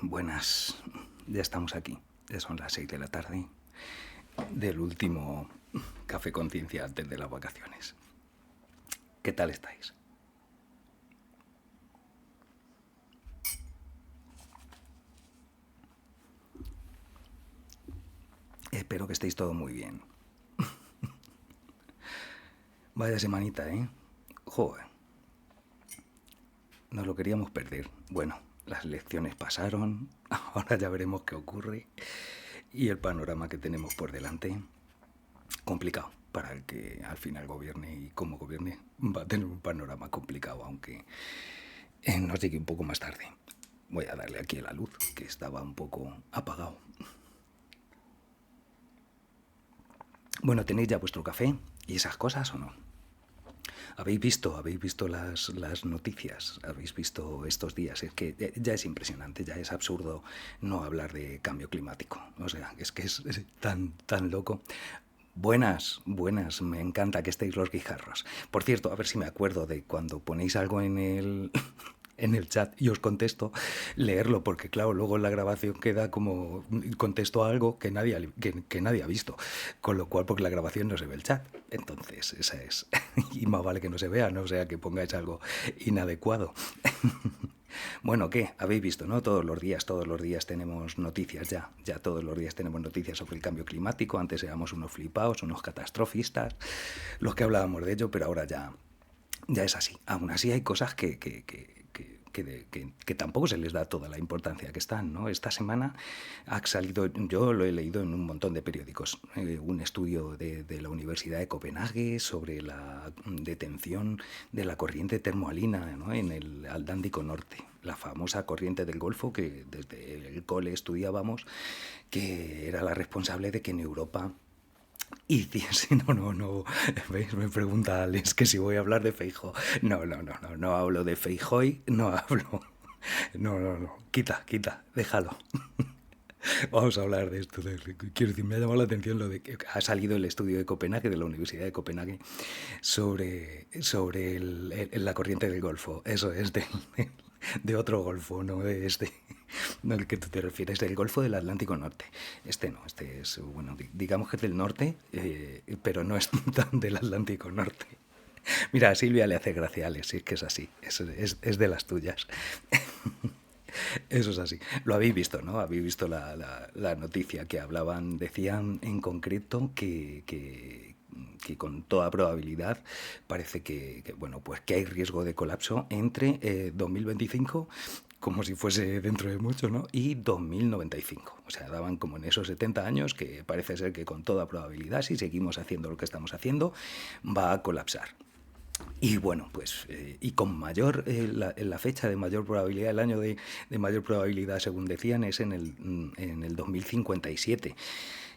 Buenas, ya estamos aquí. Ya son las 6 de la tarde del último Café Conciencia antes de las vacaciones. ¿Qué tal estáis? Espero que estéis todo muy bien. Vaya semanita, ¿eh? Joder, nos lo queríamos perder. Bueno, las elecciones pasaron, ahora ya veremos qué ocurre. Y el panorama que tenemos por delante, complicado. Para el que al final gobierne y como gobierne, va a tener un panorama complicado, aunque nos llegue un poco más tarde. Voy a darle aquí a la luz, que estaba un poco apagado. Bueno, ¿tenéis ya vuestro café y esas cosas o no? ¿Habéis visto las noticias? ¿Habéis visto estos días? Es que ya es impresionante, ya es absurdo no hablar de cambio climático. O sea, es que es tan loco. Buenas, buenas, me encanta que estéis los guijarros. Por cierto, a ver si me acuerdo de cuando ponéis algo en en el chat y os contesto, leerlo, porque claro, luego en la grabación queda como contesto a algo que nadie ha visto, con lo cual, porque la grabación no se ve el chat. Entonces, esa es. Y más vale que no se vea, no sea que pongáis algo inadecuado. Bueno, ¿qué? Habéis visto, ¿no? Todos los días tenemos noticias ya todos los días tenemos noticias sobre el cambio climático. Antes éramos unos flipados, unos catastrofistas, los que hablábamos de ello, pero ahora ya es así. Aún así hay cosas que tampoco se les da toda la importancia que están, ¿no? Esta semana ha salido, yo lo he leído en un montón de periódicos, un estudio de la Universidad de Copenhague sobre la detención de la corriente termoalina, ¿no? En el Atlántico Norte, la famosa corriente del Golfo que desde el cole estudiábamos, que era la responsable de que en Europa hiciese, no, ¿veis? Me pregunta Alex que si voy a hablar de Feijóo. No hablo de Feijóo, no hablo. No, quita, déjalo. Vamos a hablar de esto. Quiero decir, me ha llamado la atención lo de que ha salido el estudio de Copenhague, de la Universidad de Copenhague, sobre la corriente del Golfo. Eso es de otro golfo, no de este, no el que tú te refieres, del Golfo del Atlántico Norte. Este no, este es, bueno, digamos que es del norte, pero no es tan del Atlántico Norte. Mira, a Silvia le hace gracia a Alex, si es que es así, es de las tuyas. Eso es así. Lo habéis visto, ¿no? Habéis visto la noticia que hablaban, decían en concreto que con toda probabilidad parece bueno, pues que hay riesgo de colapso entre 2025, como si fuese dentro de mucho, ¿no? Y 2095. O sea, daban como en esos 70 años que parece ser que con toda probabilidad, si seguimos haciendo lo que estamos haciendo, va a colapsar. Y bueno, pues, y con mayor, la fecha de mayor probabilidad, el año de mayor probabilidad, según decían, es en el 2057,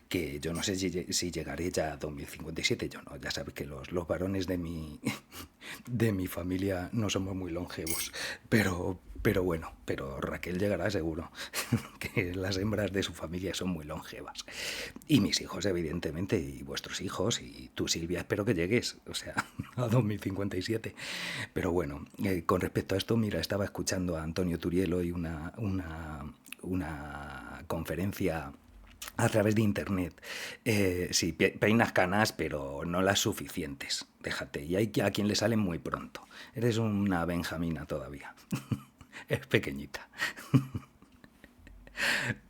que yo no sé si llegaré ya a 2057, yo no, ya sabes que los varones de mi familia no somos muy longevos, pero bueno, pero Raquel llegará seguro, que las hembras de su familia son muy longevas. Y mis hijos, evidentemente, y vuestros hijos, y tú, Silvia, espero que llegues, o sea, a 2057. Pero bueno, con respecto a esto, mira, estaba escuchando a Antonio Turiel hoy una conferencia a través de internet. Sí, peinas canas, pero no las suficientes. Déjate. Y hay a quien le salen muy pronto. Eres una benjamina todavía. Es pequeñita.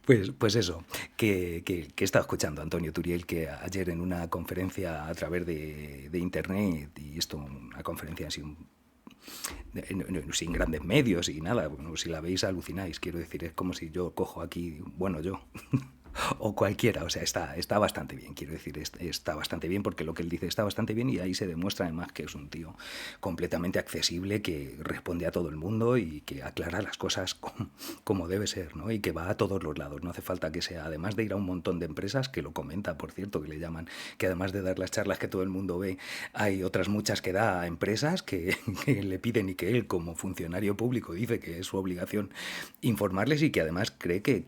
Pues eso, que he estado escuchando a Antonio Turiel, que ayer en una conferencia a través de internet, y esto, una conferencia así, sin grandes medios y nada, bueno, si la veis alucináis, quiero decir, es como si yo cojo aquí, bueno, yo, o cualquiera, o sea, está bastante bien, quiero decir, está bastante bien porque lo que él dice está bastante bien y ahí se demuestra además que es un tío completamente accesible, que responde a todo el mundo y que aclara las cosas como debe ser, ¿no? Y que va a todos los lados, no hace falta que sea, además de ir a un montón de empresas, que lo comenta, por cierto, que le llaman, que además de dar las charlas que todo el mundo ve, hay otras muchas que da a empresas que le piden y que él como funcionario público dice que es su obligación informarles y que además cree que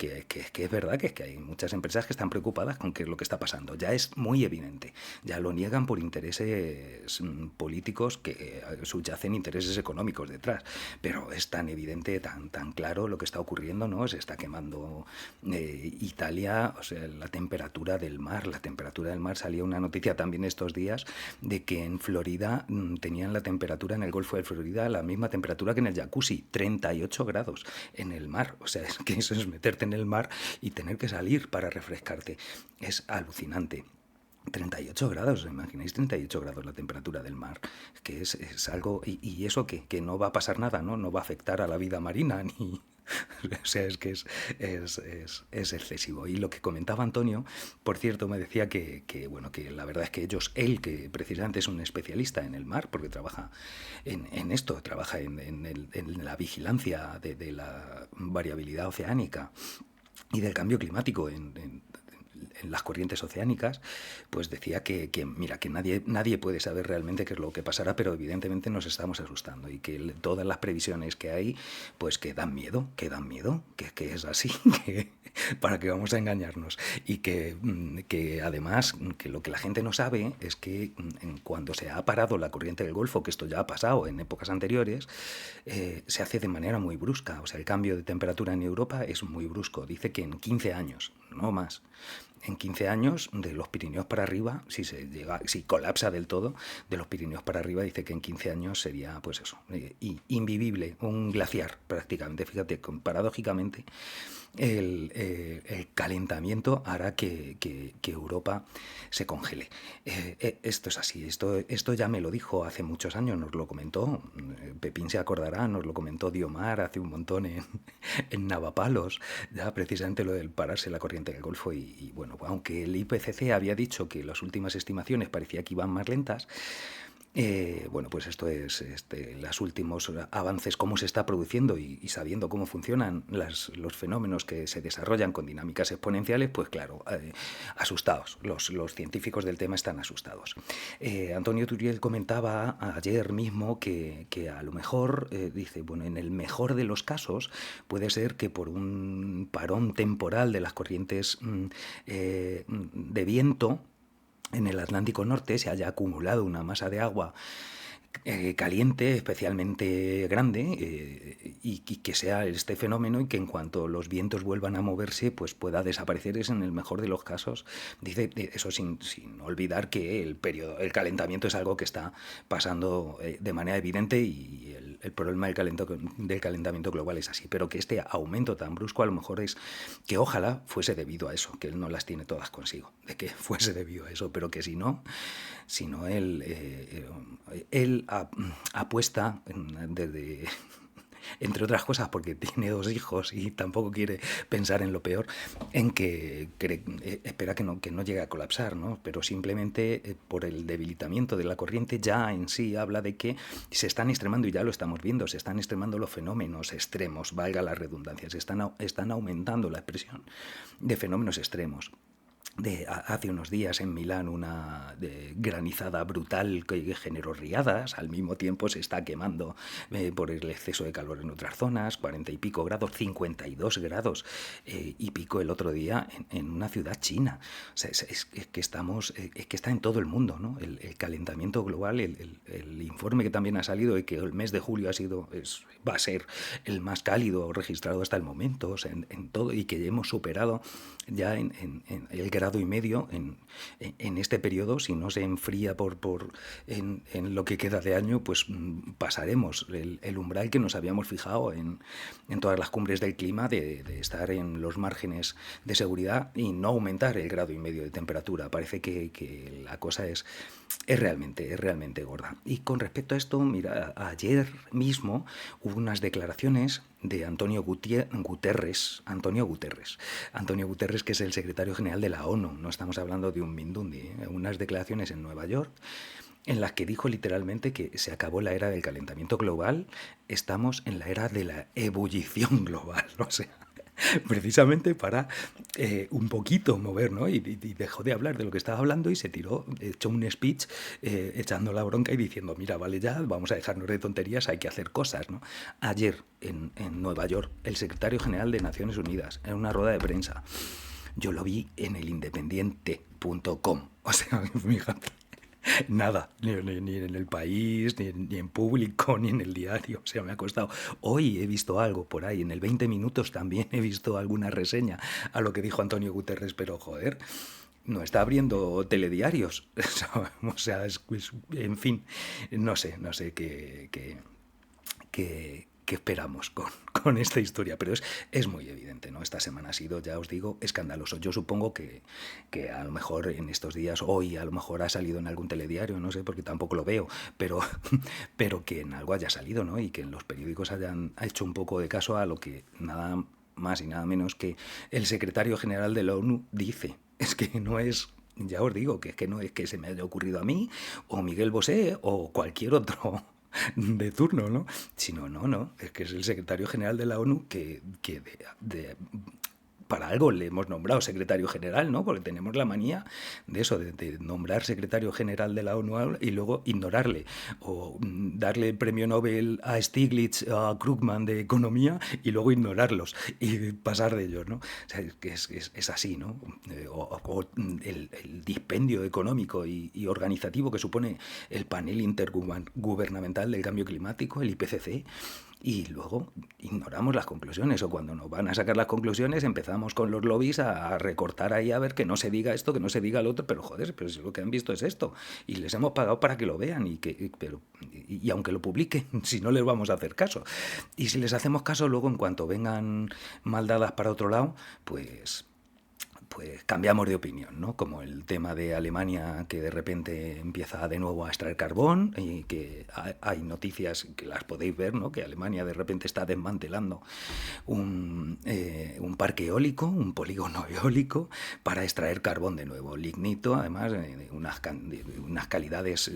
es verdad, que es que hay muchas muchas empresas que están preocupadas con qué es lo que está pasando. Ya es muy evidente. Ya lo niegan por intereses políticos que subyacen intereses económicos detrás. Pero es tan evidente, tan claro lo que está ocurriendo, ¿no? Se está quemando Italia, o sea, la temperatura del mar. La temperatura del mar, salía una noticia también estos días de que en Florida tenían la temperatura en el Golfo de Florida la misma temperatura que en el jacuzzi, 38 grados en el mar. O sea, es que eso es meterte en el mar y tener que salir para refrescarte. Es alucinante. 38 grados, imagináis 38 grados la temperatura del mar, que es algo, y eso que no va a pasar nada, ¿no? No va a afectar a la vida marina, ni... O sea, es que es excesivo. Y lo que comentaba Antonio, por cierto, me decía bueno, que la verdad es que él, que precisamente es un especialista en el mar, porque trabaja en esto, trabaja en la vigilancia de la variabilidad oceánica y del cambio climático en las corrientes oceánicas, pues decía mira, que nadie puede saber realmente qué es lo que pasará, pero evidentemente nos estamos asustando y que todas las previsiones que hay, pues que dan miedo, que es así, que para que vamos a engañarnos. Y que además, que lo que la gente no sabe es que cuando se ha parado la corriente del Golfo, que esto ya ha pasado en épocas anteriores, se hace de manera muy brusca. O sea, el cambio de temperatura en Europa es muy brusco. Dice que en 15 años, no más. En 15 años, de los Pirineos para arriba, si colapsa del todo, de los Pirineos para arriba, dice que en 15 años sería, pues eso, invivible, un glaciar prácticamente. Fíjate, paradójicamente, el calentamiento hará que Europa se congele. Esto es así, esto ya me lo dijo hace muchos años, nos lo comentó, Pepín se acordará, nos lo comentó Diomar hace un montón en Navapalos, ya precisamente lo del pararse la corriente del Golfo y bueno, aunque el IPCC había dicho que las últimas estimaciones parecía que iban más lentas, bueno, pues esto es los últimos avances, cómo se está produciendo y sabiendo cómo funcionan los fenómenos que se desarrollan con dinámicas exponenciales, pues claro, asustados. Los científicos del tema están asustados. Antonio Turiel comentaba ayer mismo que a lo mejor, dice, bueno, en el mejor de los casos puede ser que por un parón temporal de las corrientes de viento, en el Atlántico Norte se haya acumulado una masa de agua caliente, especialmente grande, y que sea este fenómeno y que en cuanto los vientos vuelvan a moverse, pues pueda desaparecer. Es en el mejor de los casos. Dice eso sin olvidar que el calentamiento es algo que está pasando de manera evidente y el problema del calentamiento global es así, pero que este aumento tan brusco a lo mejor es que ojalá fuese debido a eso, que él no las tiene todas consigo, de que fuese debido a eso, pero que si no él apuesta desde, entre otras cosas porque tiene 2 hijos y tampoco quiere pensar en lo peor, en que espera que no llegue a colapsar, ¿no? Pero simplemente por el debilitamiento de la corriente ya en sí habla de que se están extremando, y ya lo estamos viendo, se están extremando los fenómenos extremos, valga la redundancia, están aumentando la expresión de fenómenos extremos. Hace unos días en Milán una granizada brutal que generó riadas, al mismo tiempo se está quemando por el exceso de calor en otras zonas, 40 y pico grados, 52 grados y pico el otro día en una ciudad china. O sea, es que está en todo el mundo, ¿no? El calentamiento global, el informe que también ha salido de que el mes de julio va a ser el más cálido registrado hasta el momento, o sea, en todo, y que hemos superado ya en el grado y medio en este periodo. Si no se enfría en lo que queda de año, pues pasaremos el umbral que nos habíamos fijado en todas las cumbres del clima de estar en los márgenes de seguridad y no aumentar el grado y medio de temperatura. Parece que la cosa es realmente gorda. Y con respecto a esto, mira, ayer mismo hubo unas declaraciones de Antonio Guterres, que es el secretario general de la ONU, no estamos hablando de un mindundi, unas declaraciones en Nueva York en las que dijo literalmente que se acabó la era del calentamiento global, estamos en la era de la ebullición global, o sea, precisamente para un poquito mover, ¿no? Y dejó de hablar de lo que estaba hablando y se echó un speech echando la bronca y diciendo, mira, vale ya, vamos a dejarnos de tonterías, hay que hacer cosas, ¿no? Ayer en Nueva York, el secretario general de Naciones Unidas, en una rueda de prensa, yo lo vi en el independiente.com. O sea, fíjate. Nada, ni en el país, ni en público, ni en el diario. O sea, me ha costado. Hoy he visto algo por ahí, en el 20 minutos también he visto alguna reseña a lo que dijo Antonio Guterres, pero joder, no está abriendo telediarios. O sea, en fin, no sé qué esperamos con esta historia, pero es muy evidente, ¿no? Esta semana ha sido, ya os digo, escandaloso. Yo supongo que a lo mejor en estos días, hoy a lo mejor ha salido en algún telediario, no sé, porque tampoco lo veo, pero, pero que en algo haya salido, ¿no? Y que en los periódicos hayan hecho un poco de caso a lo que nada más y nada menos que el secretario general de la ONU dice. Es que no es, ya os digo, que es que no es que se me haya ocurrido a mí, o Miguel Bosé, o cualquier otro de turno, ¿no? Sino, no, es que es el secretario general de la ONU para algo le hemos nombrado secretario general, ¿no? Porque tenemos la manía de eso, de nombrar secretario general de la ONU y luego ignorarle. O darle el premio Nobel a Stiglitz, a Krugman de Economía y luego ignorarlos y pasar de ellos, ¿no? O sea, que es así, ¿no? O el dispendio económico y organizativo que supone el panel intergubernamental del cambio climático, el IPCC, y luego ignoramos las conclusiones, o cuando nos van a sacar las conclusiones empezamos con los lobbies a recortar ahí a ver que no se diga esto, que no se diga lo otro, pero joder, pero si lo que han visto es esto y les hemos pagado para que lo vean y aunque lo publiquen, si no les vamos a hacer caso. Y si les hacemos caso, luego en cuanto vengan mal dadas para otro lado, pues cambiamos de opinión, ¿no? Como el tema de Alemania, que de repente empieza de nuevo a extraer carbón y que hay noticias que las podéis ver, ¿no? Que Alemania de repente está desmantelando un parque eólico, un polígono eólico, para extraer carbón de nuevo, lignito, además de unas calidades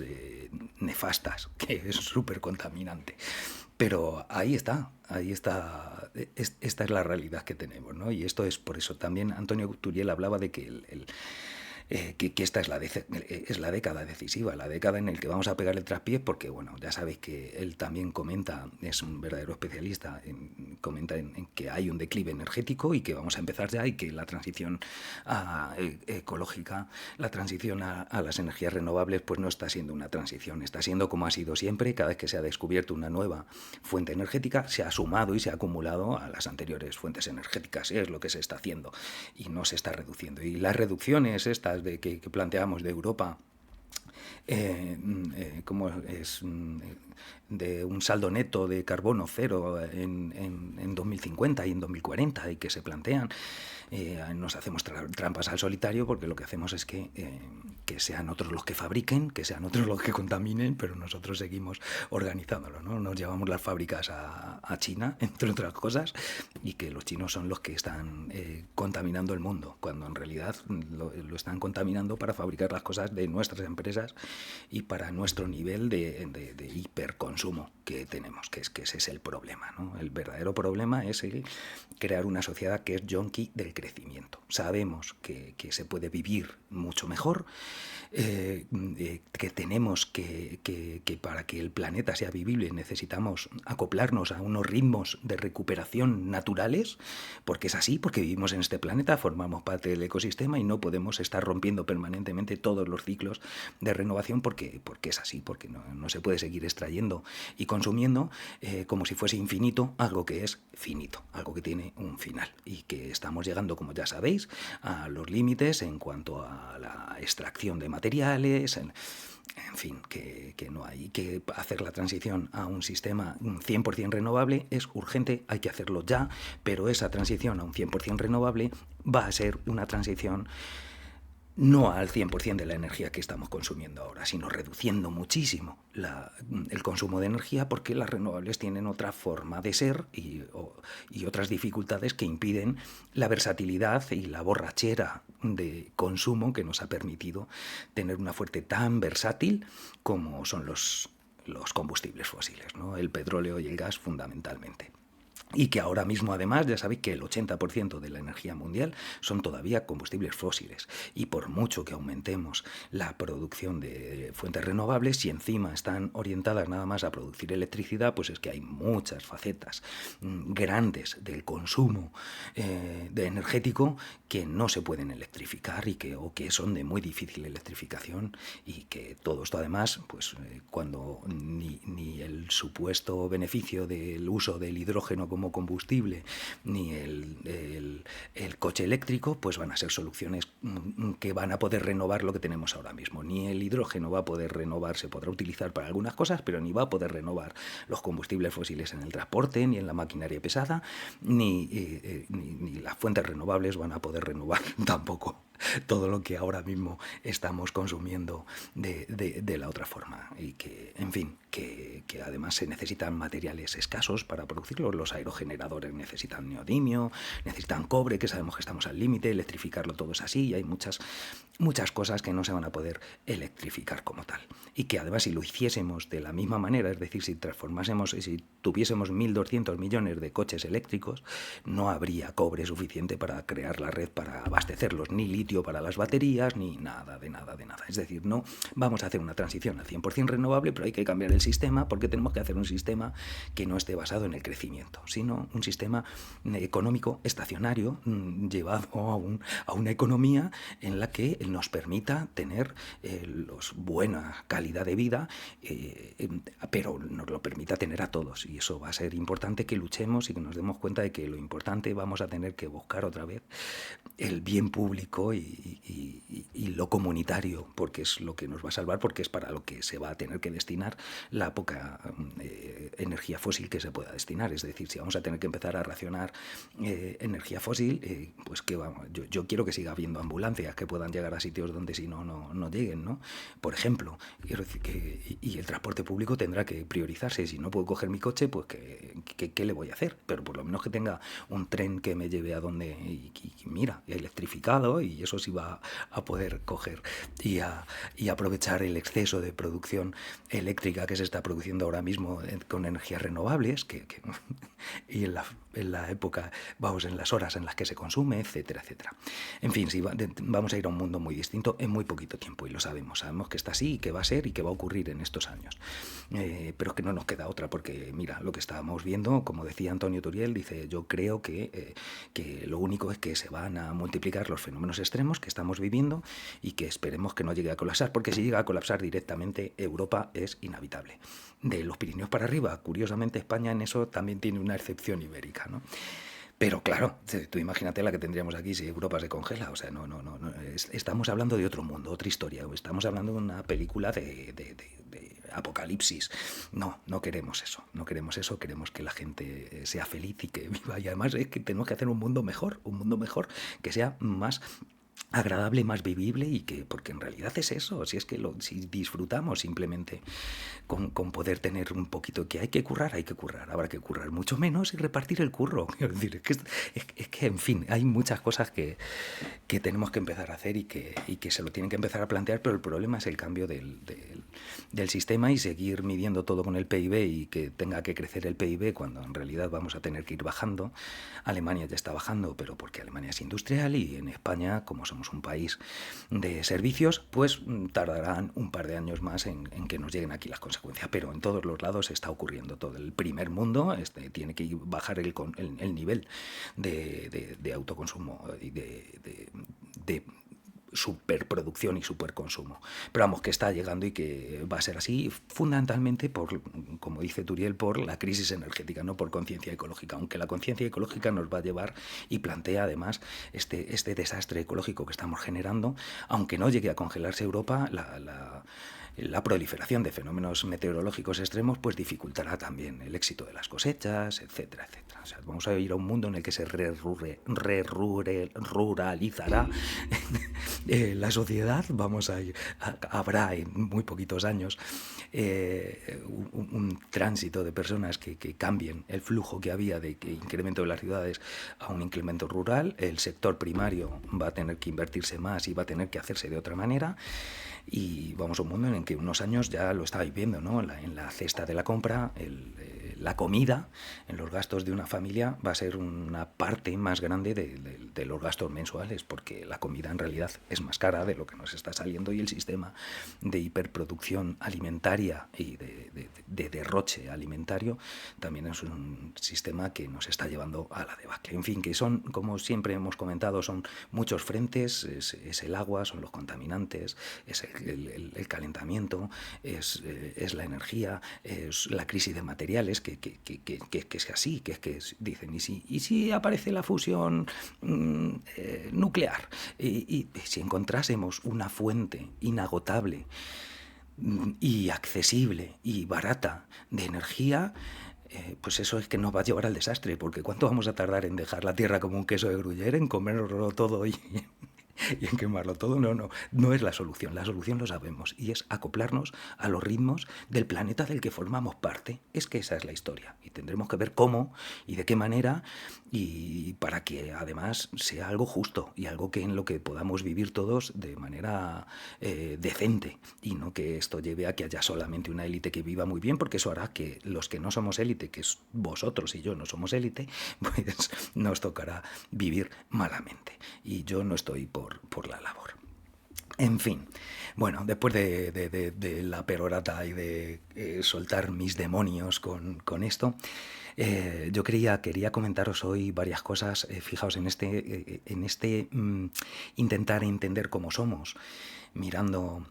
nefastas, que es súper contaminante. Pero ahí está, esta es la realidad que tenemos, ¿no? Y esto es por eso. También Antonio Turiel hablaba de que que esta es la década decisiva, la década en la que vamos a pegar el traspié, porque, bueno, ya sabéis que él también comenta, es un verdadero especialista, comenta en que hay un declive energético y que vamos a empezar ya y que la transición ecológica, la transición a las energías renovables, pues no está siendo una transición, está siendo como ha sido siempre. Cada vez que se ha descubierto una nueva fuente energética, se ha sumado y se ha acumulado a las anteriores fuentes energéticas, es lo que se está haciendo y no se está reduciendo. Y las reducciones estas que planteamos de Europa, como es de un saldo neto de carbono cero en 2050 y en 2040 y que se plantean, nos hacemos trampas al solitario, porque lo que hacemos es que sean otros los que fabriquen, que sean otros los que contaminen, pero nosotros seguimos organizándolo, ¿no? Nos llevamos las fábricas a China, entre otras cosas, y que los chinos son los que están contaminando el mundo, cuando en realidad lo están contaminando para fabricar las cosas de nuestras empresas y para nuestro nivel de hiperconsumo que tenemos, que ese es el problema, ¿no? El verdadero problema es el crear una sociedad que es yonki del crecimiento. Sabemos que se puede vivir mucho mejor, que tenemos que para que el planeta sea vivible necesitamos acoplarnos a unos ritmos de recuperación naturales, porque es así, porque vivimos en este planeta, formamos parte del ecosistema y no podemos estar rompiendo permanentemente todos los ciclos de renovación, porque es así, porque no se puede seguir extrayendo y consumiendo como si fuese infinito algo que es finito, algo que tiene un final, y que estamos llegando, como ya sabéis, a los límites en cuanto a la extracción de materiales, en fin, que no hay que hacer la transición a un sistema 100% renovable, es urgente, hay que hacerlo ya, pero esa transición a un 100% renovable va a ser una transición no al 100% de la energía que estamos consumiendo ahora, sino reduciendo muchísimo el consumo de energía, porque las renovables tienen otra forma de ser y otras dificultades que impiden la versatilidad y la borrachera de consumo que nos ha permitido tener una fuente tan versátil como son los combustibles fósiles, ¿no? El petróleo y el gas fundamentalmente. y que ahora mismo además ya sabéis que el 80% de la energía mundial son todavía combustibles fósiles, y por mucho que aumentemos la producción de fuentes renovables, y encima están orientadas nada más a producir electricidad, pues es que hay muchas facetas grandes del consumo de energético que no se pueden electrificar o que son de muy difícil electrificación, y que todo esto además, pues cuando ni el supuesto beneficio del uso del hidrógeno como combustible, ni el coche eléctrico, pues van a ser soluciones que van a poder renovar lo que tenemos ahora mismo. Ni el hidrógeno va a poder renovar, se podrá utilizar para algunas cosas, pero ni va a poder renovar los combustibles fósiles en el transporte, ni en la maquinaria pesada, ni las fuentes renovables van a poder renovar tampoco todo lo que ahora mismo estamos consumiendo de la otra forma. Y que, en fin, que además se necesitan materiales escasos para producirlo. Los aerogeneradores necesitan neodimio, necesitan cobre, que sabemos que estamos al límite, electrificarlo todo es así, y hay muchas cosas que no se van a poder electrificar como tal. Y que además, si lo hiciésemos de la misma manera, es decir, si tuviésemos 1.200 millones de coches eléctricos, no habría cobre suficiente para crear la red para abastecerlos, ni litio para las baterías, ni nada de nada de nada. Es decir, no vamos a hacer una transición al 100% renovable, pero hay que cambiar el sistema, porque tenemos que hacer un sistema que no esté basado en el crecimiento, sino un sistema económico estacionario, llevado a una economía en la que nos permita tener buena calidad de vida, pero nos lo permita tener a todos. Y eso va a ser importante, que luchemos y que nos demos cuenta de que lo importante, vamos a tener que buscar otra vez el bien público y lo comunitario, porque es lo que nos va a salvar, porque es para lo que se va a tener que destinar la poca energía fósil que se pueda destinar. Es decir, si vamos a tener que empezar a racionar energía fósil, pues que vamos, yo quiero que siga habiendo ambulancias que puedan llegar a sitios donde si no lleguen, ¿no? Por ejemplo, quiero decir y el transporte público tendrá que priorizarse. Si no puedo coger mi coche, pues ¿qué le voy a hacer? Pero por lo menos que tenga un tren que me lleve a donde, y mira, electrificado, y eso sí va a poder coger y aprovechar el exceso de producción eléctrica que se está produciendo ahora mismo con energías renovables, y en la época, vamos, en las horas en las que se consume, etcétera, etcétera. En fin, sí, vamos a ir a un mundo muy distinto en muy poquito tiempo, y lo sabemos que está así, y que va a ser, y que va a ocurrir en estos años. Pero es que no nos queda otra, porque mira, lo que estábamos viendo, como decía Antonio Turiel, dice, yo creo que lo único es que se van a multiplicar los fenómenos extremos que estamos viviendo, y que esperemos que no llegue a colapsar, porque si llega a colapsar directamente, Europa es inhabitable. De los Pirineos para arriba, curiosamente, España en eso también tiene una excepción ibérica, ¿no? Pero claro, tú imagínate la que tendríamos aquí si Europa se congela. O sea, no, estamos hablando de otro mundo, otra historia. Estamos hablando de una película de apocalipsis. No queremos eso, queremos que la gente sea feliz y que viva. Y además es que tenemos que hacer un mundo mejor, que sea más agradable, más vivible, y porque en realidad es eso. Si es que si disfrutamos simplemente con poder tener un poquito, que hay que currar, habrá que currar mucho menos y repartir el curro. Quiero decir, es que en fin, hay muchas cosas que tenemos que empezar a hacer, y que se lo tienen que empezar a plantear, pero el problema es el cambio del sistema, y seguir midiendo todo con el PIB, y que tenga que crecer el PIB cuando en realidad vamos a tener que ir bajando. Alemania ya está bajando, pero porque Alemania es industrial, y en España, como somos un país de servicios, pues tardarán un par de años más en que nos lleguen aquí las consecuencias. Pero en todos los lados está ocurriendo. Todo el primer mundo tiene que bajar el nivel de autoconsumo y de superproducción y superconsumo. Pero vamos, que está llegando, y que va a ser así fundamentalmente como dice Turiel, por la crisis energética, no por conciencia ecológica, aunque la conciencia ecológica nos va a llevar, y plantea además este desastre ecológico que estamos generando. Aunque no llegue a congelarse Europa, la proliferación de fenómenos meteorológicos extremos pues dificultará también el éxito de las cosechas, etcétera, etcétera. O sea, vamos a ir a un mundo en el que se ruralizará la sociedad. Habrá en muy poquitos años un tránsito de personas que cambien el flujo que había de incremento de las ciudades a un incremento rural. El sector primario va a tener que invertirse más y va a tener que hacerse de otra manera. Y vamos a un mundo en el que unos años ya lo estáis viendo, ¿no? En la cesta de la compra, la comida en los gastos de una familia va a ser una parte más grande de los gastos mensuales, porque la comida en realidad es más cara de lo que nos está saliendo, y el sistema de hiperproducción alimentaria y de derroche alimentario también es un sistema que nos está llevando a la debacle. En fin, que son, como siempre hemos comentado, son muchos frentes: es el agua, son los contaminantes, es el calentamiento, es la energía, es la crisis de materiales, que es así, que es que dicen, ¿y si aparece la fusión nuclear? Y si encontrásemos una fuente inagotable y accesible y barata de energía, pues eso es que nos va a llevar al desastre, porque ¿cuánto vamos a tardar en dejar la Tierra como un queso de Gruyère, en comérnoslo todo y en quemarlo todo? No es la solución lo sabemos, y es acoplarnos a los ritmos del planeta del que formamos parte. Es que esa es la historia, y tendremos que ver cómo y de qué manera, y para que además sea algo justo y algo que en lo que podamos vivir todos de manera decente, y no que esto lleve a que haya solamente una élite que viva muy bien, porque eso hará que los que no somos élite, que es vosotros y yo no somos élite, pues nos tocará vivir malamente, y yo no estoy por la labor. En fin, bueno, después de la perorata y de soltar mis demonios con esto, yo quería comentaros hoy varias cosas. Fijaos en este intentar entender cómo somos, mirando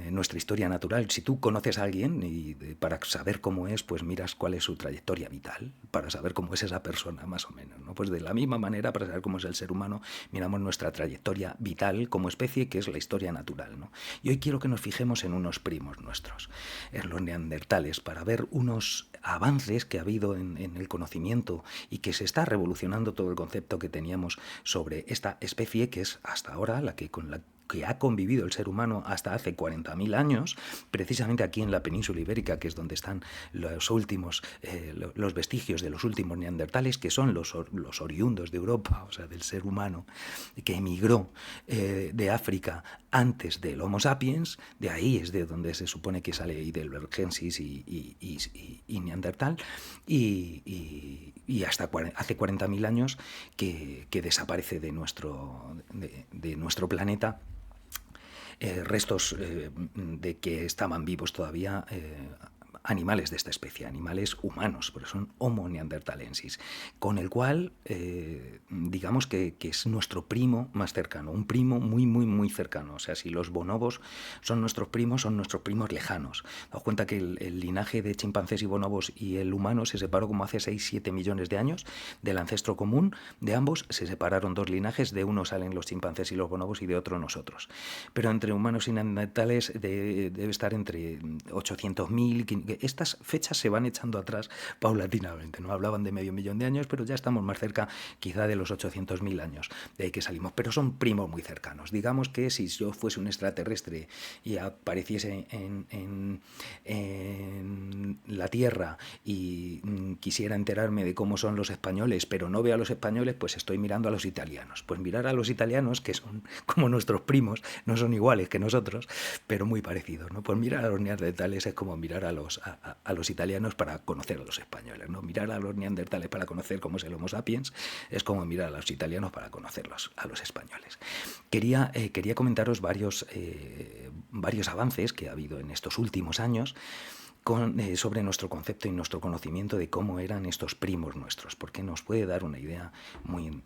nuestra historia natural. Si tú conoces a alguien, y para saber cómo es, pues miras cuál es su trayectoria vital, para saber cómo es esa persona, más o menos, ¿no? Pues de la misma manera, para saber cómo es el ser humano, miramos nuestra trayectoria vital como especie, que es la historia natural, ¿no? Y hoy quiero que nos fijemos en unos primos nuestros, en los neandertales, para ver unos avances que ha habido en el conocimiento, y que se está revolucionando todo el concepto que teníamos sobre esta especie, que es hasta ahora con la que ha convivido el ser humano hasta hace 40.000 años, precisamente aquí en la península ibérica, que es donde están los vestigios de los últimos neandertales, que son los oriundos de Europa, o sea, del ser humano que emigró de África antes del Homo sapiens. De ahí es de donde se supone que sale Heidelbergensis y Neandertal, y hasta hace 40.000 años que desaparece de nuestro planeta restos de que estaban vivos todavía animales de esta especie, animales humanos, pero son Homo neanderthalensis, con el cual digamos que es nuestro primo más cercano, un primo muy, muy, muy cercano. O sea, si los bonobos son nuestros primos lejanos. Daos cuenta que el linaje de chimpancés y bonobos y el humano se separó como hace 6-7 millones de años del ancestro común de ambos. Se separaron dos linajes, de uno salen los chimpancés y los bonobos y de otro nosotros. Pero entre humanos y neandertales debe estar entre 800.000. Estas fechas se van echando atrás paulatinamente, ¿no? Hablaban de medio millón de años, pero ya estamos más cerca quizá de los 800.000 años de ahí que salimos, pero son primos muy cercanos. Digamos que si yo fuese un extraterrestre y apareciese en la Tierra y quisiera enterarme de cómo son los españoles, pero no veo a los españoles, pues estoy mirando a los italianos. Pues mirar a los italianos, que son como nuestros primos, no son iguales que nosotros, pero muy parecidos, ¿no? Pues mirar a los neandertales es como mirar a los italianos para conocer a los españoles, ¿no? Mirar a los neandertales para conocer cómo es el Homo sapiens es como mirar a los italianos para conocerlos a los españoles. Quería comentaros varios avances que ha habido en estos últimos años sobre nuestro concepto y nuestro conocimiento de cómo eran estos primos nuestros, porque nos puede dar una idea muy...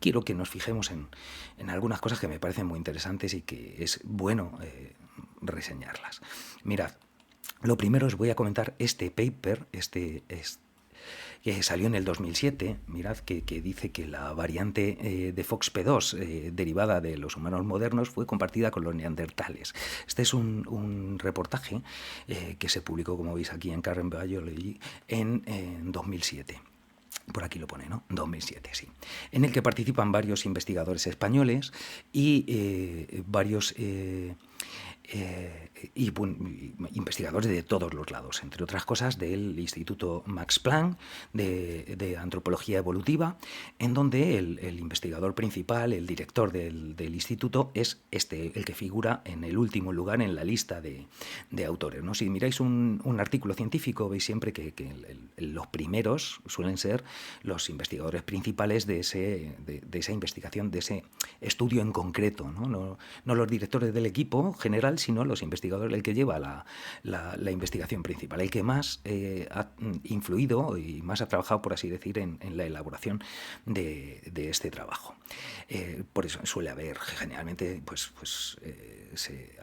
quiero que nos fijemos en algunas cosas que me parecen muy interesantes y que es bueno reseñarlas. Mirad, lo primero os voy a comentar este paper, que salió en el 2007, mirad, que dice que la variante de FOXP2 derivada de los humanos modernos fue compartida con los neandertales. Este es un reportaje que se publicó, como veis aquí, en Current Biology en 2007. Por aquí lo pone, ¿no? 2007, sí. En el que participan varios investigadores españoles y varios investigadores de todos los lados, entre otras cosas del Instituto Max Planck de Antropología Evolutiva, en donde el investigador principal, el director del instituto, es el que figura en el último lugar en la lista de autores, ¿no? Si miráis un artículo científico, veis siempre que los primeros suelen ser los investigadores principales de esa investigación, de ese estudio en concreto, ¿no? No los directores del equipo general, sino los investigadores, el que lleva la investigación principal, el que más ha influido y más ha trabajado, por así decir, en la elaboración de este trabajo. Por eso suele haber, generalmente,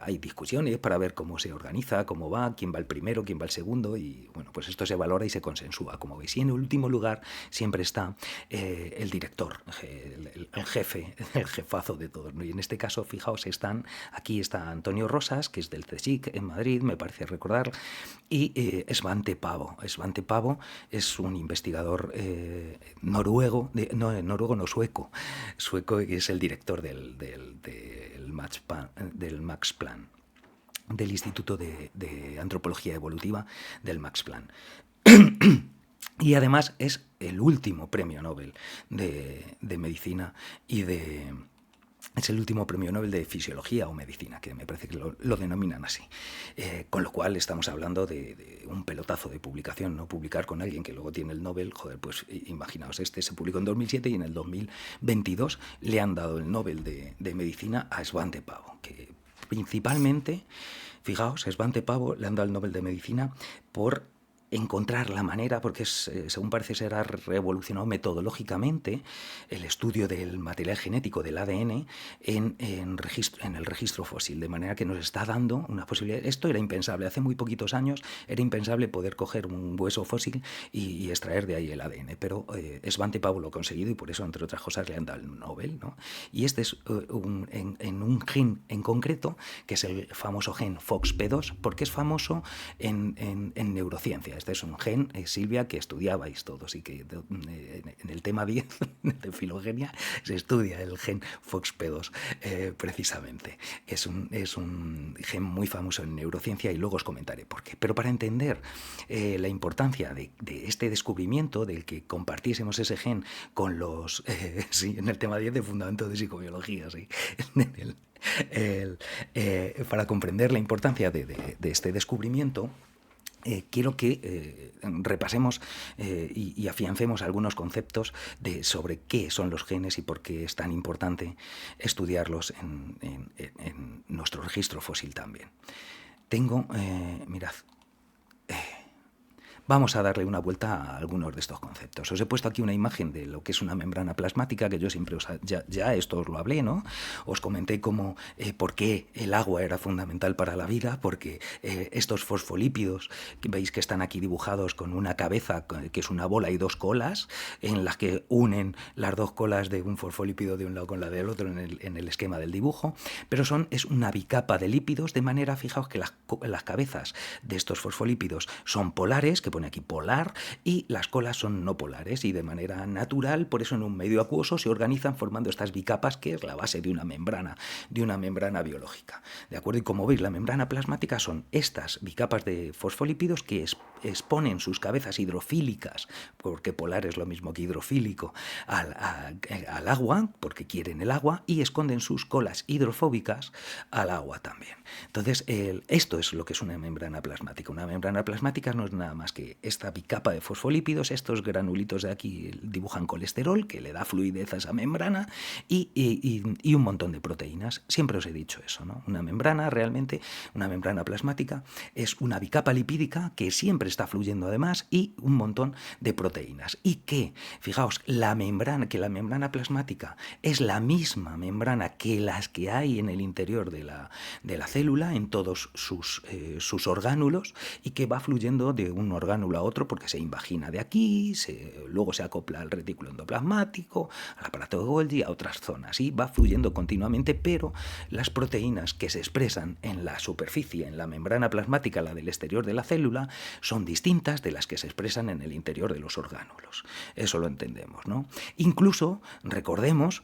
hay discusiones para ver cómo se organiza, cómo va, quién va el primero, quién va el segundo, y bueno, pues esto se valora y se consensúa, como veis. Y en el último lugar siempre está el director, el jefe, el jefazo de todos, ¿no? Y en este caso, fijaos, aquí está Antonio Rosas, que es del CSIC en Madrid, me parece recordar, y Svante Pavo. Svante Pavo es un investigador noruego, sueco, que es el director del Max Planck, del Instituto de Antropología Evolutiva del Max Planck. Y además es el último premio Nobel de medicina es el último premio Nobel de Fisiología o Medicina, que me parece que lo denominan así. Con lo cual estamos hablando de un pelotazo de publicación, ¿no? Publicar con alguien que luego tiene el Nobel, joder, pues imaginaos, se publicó en 2007 y en el 2022 le han dado el Nobel de Medicina a Svante Pavo, que principalmente, fijaos, Svante Pavo le han dado el Nobel de Medicina por encontrar la manera, porque según parece ser, ha revolucionado metodológicamente el estudio del material genético del ADN en el registro fósil, de manera que nos está dando una posibilidad. Esto era impensable, hace muy poquitos años era impensable poder coger un hueso fósil y extraer de ahí el ADN, pero Svante Pavo lo ha conseguido y por eso, entre otras cosas, le han dado el Nobel, ¿no? Y este es en un gen en concreto, que es el famoso gen FOXP2, porque es famoso en neurociencia. Este es un gen, Silvia, que estudiabais todos y que en el tema 10 de filogenia se estudia el gen FOXP2 precisamente. Es un gen muy famoso en neurociencia y luego os comentaré por qué. Pero para entender la importancia de este descubrimiento, del que compartiésemos ese gen con los... sí, en el tema 10 de fundamento de psicobiología, sí. Para comprender la importancia de este descubrimiento, quiero que repasemos y afiancemos algunos conceptos sobre qué son los genes y por qué es tan importante estudiarlos en nuestro registro fósil también. Mirad, vamos a darle una vuelta a algunos de estos conceptos. Os he puesto aquí una imagen de lo que es una membrana plasmática, que yo siempre ya esto os lo hablé, ¿no? Os comenté por qué el agua era fundamental para la vida, porque estos fosfolípidos, que veis que están aquí dibujados con una cabeza, que es una bola y dos colas, en las que unen las dos colas de un fosfolípido de un lado con la del otro en el esquema del dibujo, pero es una bicapa de lípidos, de manera, fijaos que las cabezas de estos fosfolípidos son polares, que pone aquí polar, y las colas son no polares, y de manera natural, por eso en un medio acuoso se organizan formando estas bicapas, que es la base de una membrana biológica, ¿de acuerdo? Y como veis, la membrana plasmática son estas bicapas de fosfolípidos que exponen sus cabezas hidrofílicas, porque polar es lo mismo que hidrofílico, al agua, porque quieren el agua, y esconden sus colas hidrofóbicas al agua también. Entonces, esto es lo que es una membrana plasmática. Una membrana plasmática no es nada más que esta bicapa de fosfolípidos. Estos granulitos de aquí dibujan colesterol, que le da fluidez a esa membrana, y un montón de proteínas. Siempre os he dicho eso, ¿no? Una membrana plasmática es una bicapa lipídica que siempre está fluyendo además, y un montón de proteínas. Y que, fijaos, la membrana plasmática es la misma membrana que las que hay en el interior de la célula, en todos sus orgánulos, y que va fluyendo de un orgánulo a otro porque se invagina de aquí, luego se acopla al retículo endoplasmático, al aparato de Golgi, a otras zonas, y va fluyendo continuamente, pero las proteínas que se expresan en la superficie, en la membrana plasmática, la del exterior de la célula, son distintas de las que se expresan en el interior de los orgánulos. Eso lo entendemos, ¿no? Incluso, recordemos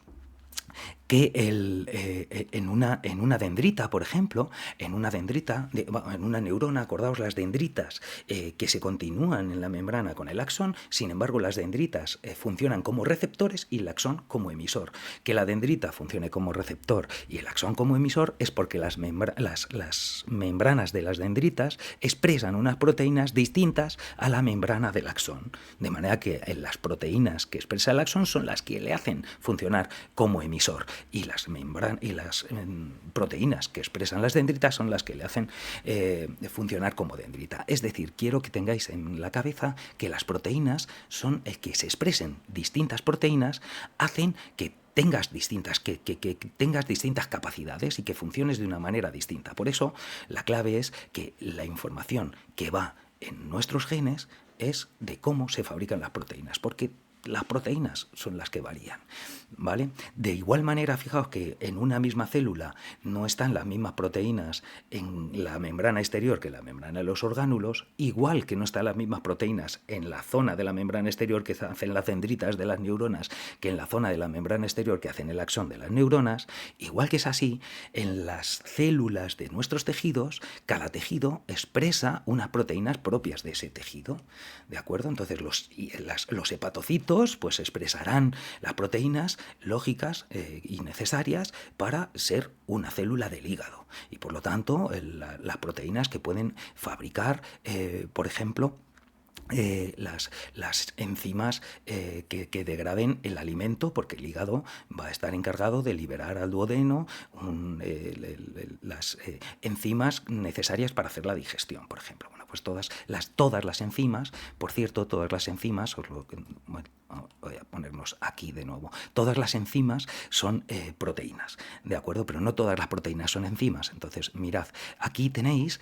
que en una dendrita, por ejemplo, en una dendrita, en una neurona, acordaos las dendritas que se continúan en la membrana con el axón, sin embargo las dendritas funcionan como receptores y el axón como emisor. Que la dendrita funcione como receptor y el axón como emisor es porque las membranas de las dendritas expresan unas proteínas distintas a la membrana del axón, de manera que las proteínas que expresa el axón son las que le hacen funcionar como emisor y las proteínas que expresan las dendritas son las que le hacen funcionar como dendrita. Es decir, quiero que tengáis en la cabeza que las proteínas son que se expresen distintas proteínas hacen que tengas distintas capacidades y que funciones de una manera distinta. Por eso, la clave es que la información que va en nuestros genes es de cómo se fabrican las proteínas, porque las proteínas son las que varían, ¿vale? De igual manera, fijaos que en una misma célula no están las mismas proteínas en la membrana exterior que en la membrana de los orgánulos, igual que no están las mismas proteínas en la zona de la membrana exterior que hacen las dendritas de las neuronas que en la zona de la membrana exterior que hacen el axón de las neuronas, igual que es así, en las células de nuestros tejidos, cada tejido expresa unas proteínas propias de ese tejido, ¿de acuerdo? Entonces los hepatocitos pues expresarán las proteínas lógicas y necesarias para ser una célula del hígado y por lo tanto las proteínas que pueden fabricar, por ejemplo, las enzimas que degraden el alimento, porque el hígado va a estar encargado de liberar al duodeno las enzimas necesarias para hacer la digestión, por ejemplo. Bueno, pues todas las enzimas, por cierto, todas las enzimas, bueno, voy a ponernos aquí de nuevo, todas las enzimas son proteínas, ¿de acuerdo? Pero no todas las proteínas son enzimas. Entonces, mirad, aquí tenéis,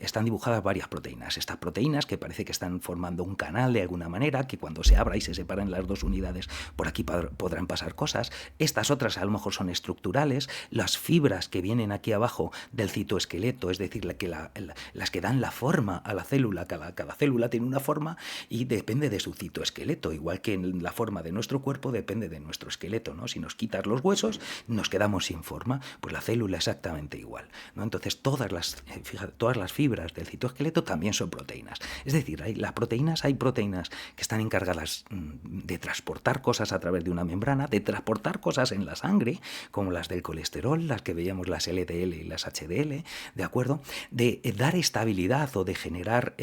están dibujadas varias proteínas. Estas proteínas que parece que están formando un canal de alguna manera, que cuando se abra y se separen las dos unidades, por aquí podrán pasar cosas. Estas otras a lo mejor son estructurales. Las fibras que vienen aquí abajo del citoesqueleto, es decir, las que dan la forma a la célula, cada célula tiene una forma y depende de su citoesqueleto, igual que en la forma de nuestro cuerpo depende de nuestro esqueleto, ¿no? Si nos quitas los huesos, nos quedamos sin forma, pues la célula exactamente igual, ¿no? Entonces todas las fibras del citoesqueleto también son proteínas. Es decir, hay proteínas que están encargadas de transportar cosas a través de una membrana, de transportar cosas en la sangre, como las del colesterol, las que veíamos, las LDL y las HDL, ¿de acuerdo? De dar estabilidad o de generar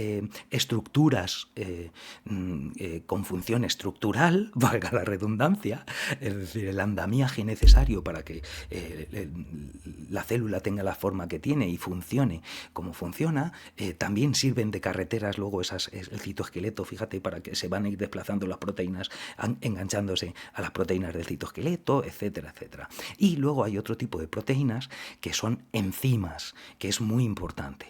estructuras con función estructural, valga la redundancia, es decir, el andamiaje necesario para que la célula tenga la forma que tiene y funcione como funciona. También sirven de carreteras luego el citoesqueleto, fíjate, para que se van a ir desplazando las proteínas, enganchándose a las proteínas del citoesqueleto, etcétera, etcétera. Y luego hay otro tipo de proteínas que son enzimas, que es muy importante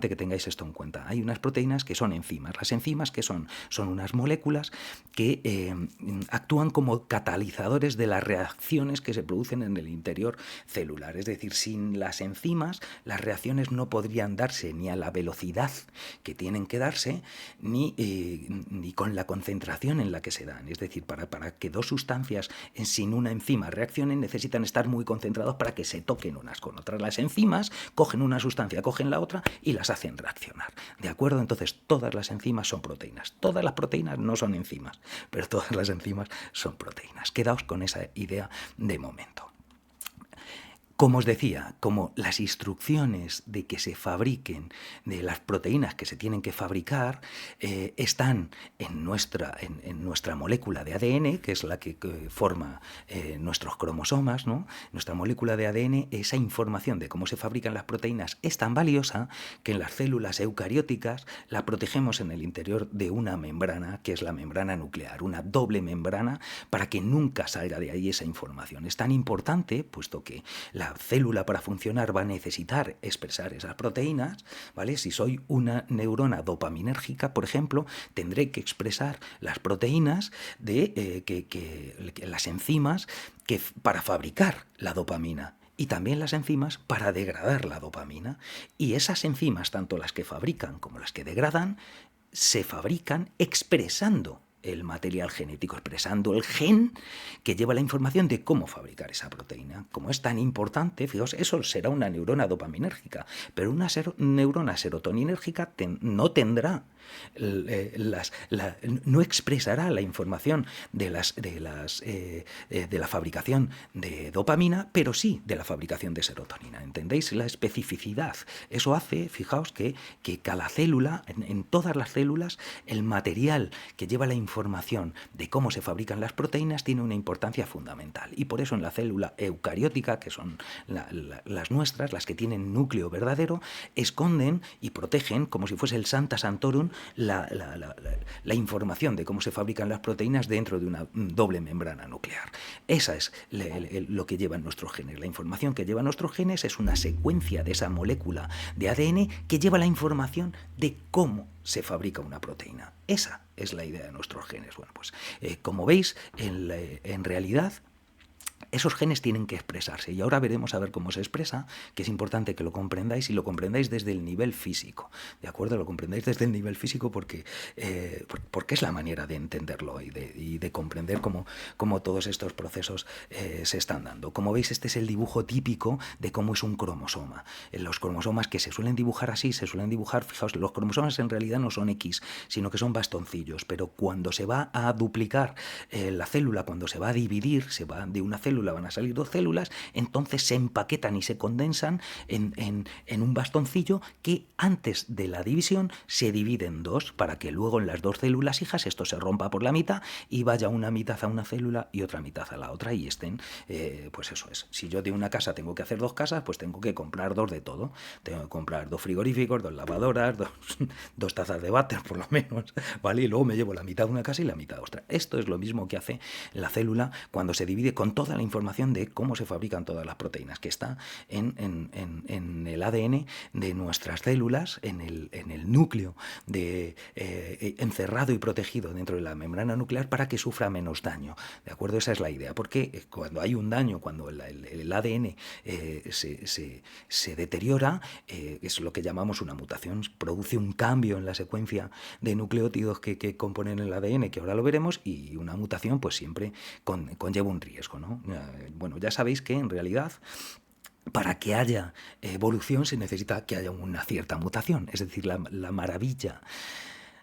que tengáis esto en cuenta. Hay unas proteínas que son enzimas. Las enzimas que son unas moléculas que actúan como catalizadores de las reacciones que se producen en el interior celular. Es decir, sin las enzimas las reacciones no podrían darse ni a la velocidad que tienen que darse ni con la concentración en la que se dan. Es decir, para que dos sustancias sin una enzima reaccionen necesitan estar muy concentrados para que se toquen unas con otras. Las enzimas cogen una sustancia, cogen la otra y las hacen reaccionar. ¿De acuerdo? Entonces todas las enzimas son proteínas. Todas las proteínas no son enzimas, pero todas las enzimas son proteínas. Quedaos con esa idea de momento. Como os decía, como las instrucciones de que se fabriquen de las proteínas que se tienen que fabricar están en nuestra molécula de ADN, que es la que forma nuestros cromosomas, ¿no? Nuestra molécula de ADN, esa información de cómo se fabrican las proteínas es tan valiosa que en las células eucarióticas la protegemos en el interior de una membrana, que es la membrana nuclear, una doble membrana, para que nunca salga de ahí esa información. Es tan importante, puesto que la célula para funcionar va a necesitar expresar esas proteínas, ¿vale? Si soy una neurona dopaminérgica, por ejemplo, tendré que expresar las proteínas de las enzimas para fabricar la dopamina. Y también las enzimas para degradar la dopamina. Y esas enzimas, tanto las que fabrican como las que degradan, se fabrican expresando el material genético, expresando el gen que lleva la información de cómo fabricar esa proteína. Como es tan importante, fijaos, eso será una neurona dopaminérgica, pero una neurona serotoninérgica no tendrá no expresará la información de la fabricación de dopamina, pero sí de la fabricación de serotonina. ¿Entendéis la especificidad? Eso hace, fijaos, que cada célula, en todas las células, el material que lleva la información de cómo se fabrican las proteínas tiene una importancia fundamental. Y por eso en la célula eucariótica, que son las nuestras, las que tienen núcleo verdadero, esconden y protegen, como si fuese el Santa Santorum, la información de cómo se fabrican las proteínas dentro de una doble membrana nuclear. Esa es lo que llevan nuestros genes. La información que llevan nuestros genes es una secuencia de esa molécula de ADN que lleva la información de cómo se fabrica una proteína. Esa es la idea de nuestros genes. Bueno, pues como veis, en realidad esos genes tienen que expresarse y ahora veremos a ver cómo se expresa, que es importante que lo comprendáis y lo comprendáis desde el nivel físico, ¿de acuerdo? Lo comprendáis desde el nivel físico porque es la manera de entenderlo y de comprender cómo todos estos procesos se están dando. Como veis, este es el dibujo típico de cómo es un cromosoma. Los cromosomas que se suelen dibujar así, fijaos, los cromosomas en realidad no son X, sino que son bastoncillos, pero cuando se va a duplicar la célula, cuando se va a dividir, se va de una célula, van a salir dos células, entonces se empaquetan y se condensan en un bastoncillo que antes de la división se divide en dos para que luego en las dos células hijas esto se rompa por la mitad y vaya una mitad a una célula y otra mitad a la otra y estén, pues eso es. Si yo de una casa tengo que hacer dos casas, pues tengo que comprar dos de todo. Tengo que comprar dos frigoríficos, dos lavadoras, dos tazas de váter por lo menos, ¿vale? Y luego me llevo la mitad de una casa y la mitad de otra. Esto es lo mismo que hace la célula cuando se divide con toda la información de cómo se fabrican todas las proteínas, que está en el ADN de nuestras células, en el núcleo encerrado y protegido dentro de la membrana nuclear para que sufra menos daño. ¿De acuerdo? Esa es la idea, porque cuando hay un daño, cuando el ADN se deteriora, es lo que llamamos una mutación, produce un cambio en la secuencia de nucleótidos que componen el ADN, que ahora lo veremos, y una mutación pues siempre conlleva un riesgo, ¿no? Bueno, ya sabéis que en realidad para que haya evolución se necesita que haya una cierta mutación, es decir, la maravilla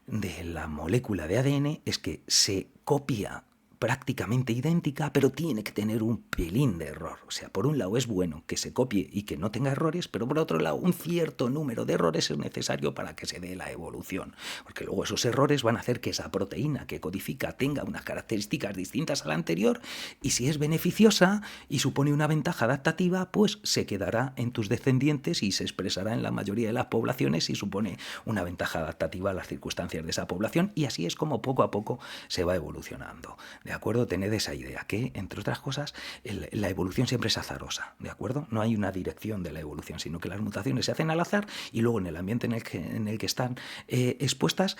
de la molécula de ADN es que se copia prácticamente idéntica, pero tiene que tener un pelín de error. O sea, por un lado es bueno que se copie y que no tenga errores, pero por otro lado un cierto número de errores es necesario para que se dé la evolución, porque luego esos errores van a hacer que esa proteína que codifica tenga unas características distintas a la anterior y si es beneficiosa y supone una ventaja adaptativa, pues se quedará en tus descendientes y se expresará en la mayoría de las poblaciones y supone una ventaja adaptativa a las circunstancias de esa población y así es como poco a poco se va evolucionando. ¿De acuerdo? Tened esa idea, que, entre otras cosas, la evolución siempre es azarosa, ¿de acuerdo? No hay una dirección de la evolución, sino que las mutaciones se hacen al azar y luego en el ambiente en el que están expuestas,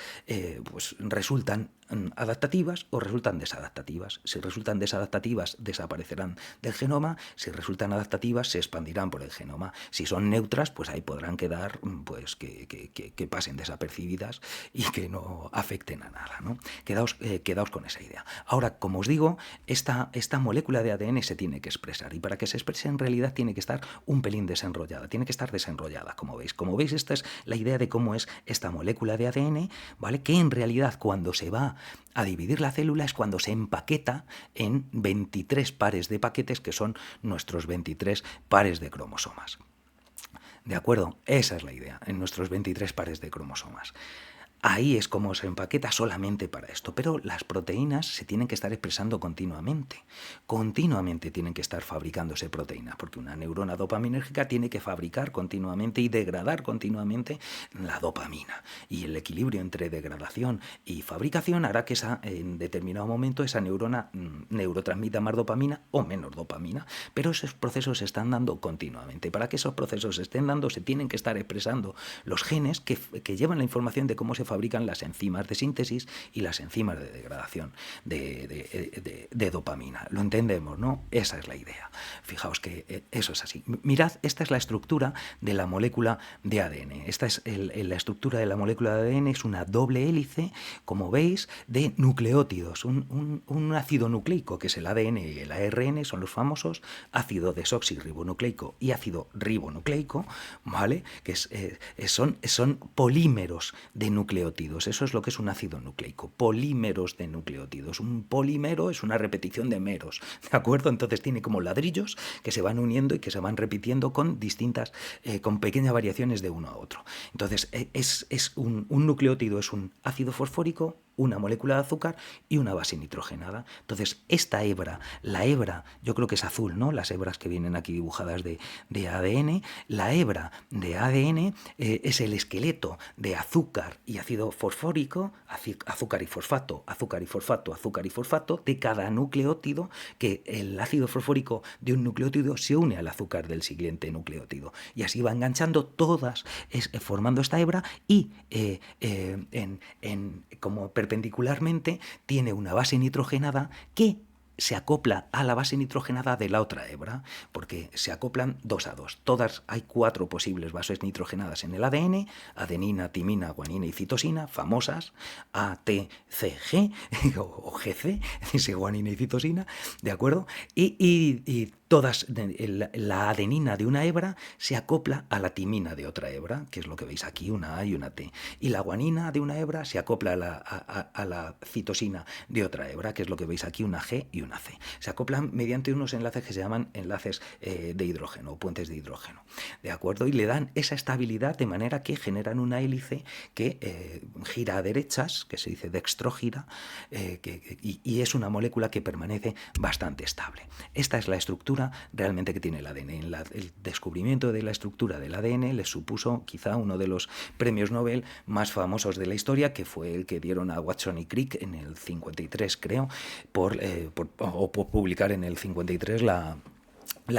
pues resultan adaptativas o resultan desadaptativas. Si resultan desadaptativas, desaparecerán del genoma. Si resultan adaptativas, se expandirán por el genoma. Si son neutras, pues ahí podrán quedar, pues que pasen desapercibidas y que no afecten a nada, ¿no? Quedaos con esa idea. Ahora, como os digo, esta molécula de ADN se tiene que expresar y para que se exprese en realidad tiene que estar un pelín desenrollada, tiene que estar desenrollada, como veis. Como veis, esta es la idea de cómo es esta molécula de ADN, ¿vale? Que en realidad cuando se va a dividir la célula es cuando se empaqueta en 23 pares de paquetes que son nuestros 23 pares de cromosomas. ¿De acuerdo? Esa es la idea, en nuestros 23 pares de cromosomas. Ahí es como se empaqueta solamente para esto, pero las proteínas se tienen que estar expresando continuamente. Continuamente tienen que estar fabricándose proteínas, porque una neurona dopaminérgica tiene que fabricar continuamente y degradar continuamente la dopamina. Y el equilibrio entre degradación y fabricación hará que en determinado momento esa neurona neurotransmita más dopamina o menos dopamina, pero esos procesos se están dando continuamente. Para que esos procesos se estén dando, se tienen que estar expresando los genes que llevan la información de cómo se fabrican las enzimas de síntesis y las enzimas de degradación de dopamina. Lo entendemos, ¿no? Esa es la idea. Fijaos que eso es así. Mirad, esta es la estructura de la molécula de ADN. Esta es la estructura de la molécula de ADN, es una doble hélice, como veis, de nucleótidos. Un ácido nucleico, que es el ADN y el ARN, son los famosos ácido desoxirribonucleico y ácido ribonucleico, ¿vale? Que son polímeros de nucleótidos. Eso es lo que es un ácido nucleico, polímeros de nucleótidos. Un polímero es una repetición de meros, ¿de acuerdo? Entonces tiene como ladrillos que se van uniendo y que se van repitiendo con distintas, con pequeñas variaciones de uno a otro. Entonces un nucleótido es un ácido fosfórico, una molécula de azúcar y una base nitrogenada. Entonces, esta hebra, la hebra, yo creo que es azul, ¿no? Las hebras que vienen aquí dibujadas de ADN, la hebra de ADN es el esqueleto de azúcar y ácido fosfórico, azúcar y fosfato, azúcar y fosfato, azúcar y fosfato de cada nucleótido, que el ácido fosfórico de un nucleótido se une al azúcar del siguiente nucleótido. Y así va enganchando todas, formando esta hebra y como perpendicularmente tiene una base nitrogenada que se acopla a la base nitrogenada de la otra hebra, porque se acoplan 2 a 2. Hay 4 posibles bases nitrogenadas en el ADN: adenina, timina, guanina y citosina, famosas, A, T, C, G o GC, dice guanina y citosina, ¿de acuerdo? Y todas, la adenina de una hebra se acopla a la timina de otra hebra, que es lo que veis aquí, una A y una T. Y la guanina de una hebra se acopla a la citosina de otra hebra, que es lo que veis aquí, una G y una C. Se acoplan mediante unos enlaces que se llaman enlaces de hidrógeno, o puentes de hidrógeno, ¿de acuerdo? Y le dan esa estabilidad de manera que generan una hélice que gira a derechas, que se dice dextrógira, y es una molécula que permanece bastante estable. Esta es la estructura realmente que tiene el ADN. El descubrimiento de la estructura del ADN les supuso quizá uno de los premios Nobel más famosos de la historia, que fue el que dieron a Watson y Crick en el 53, creo, por publicar en el 53 la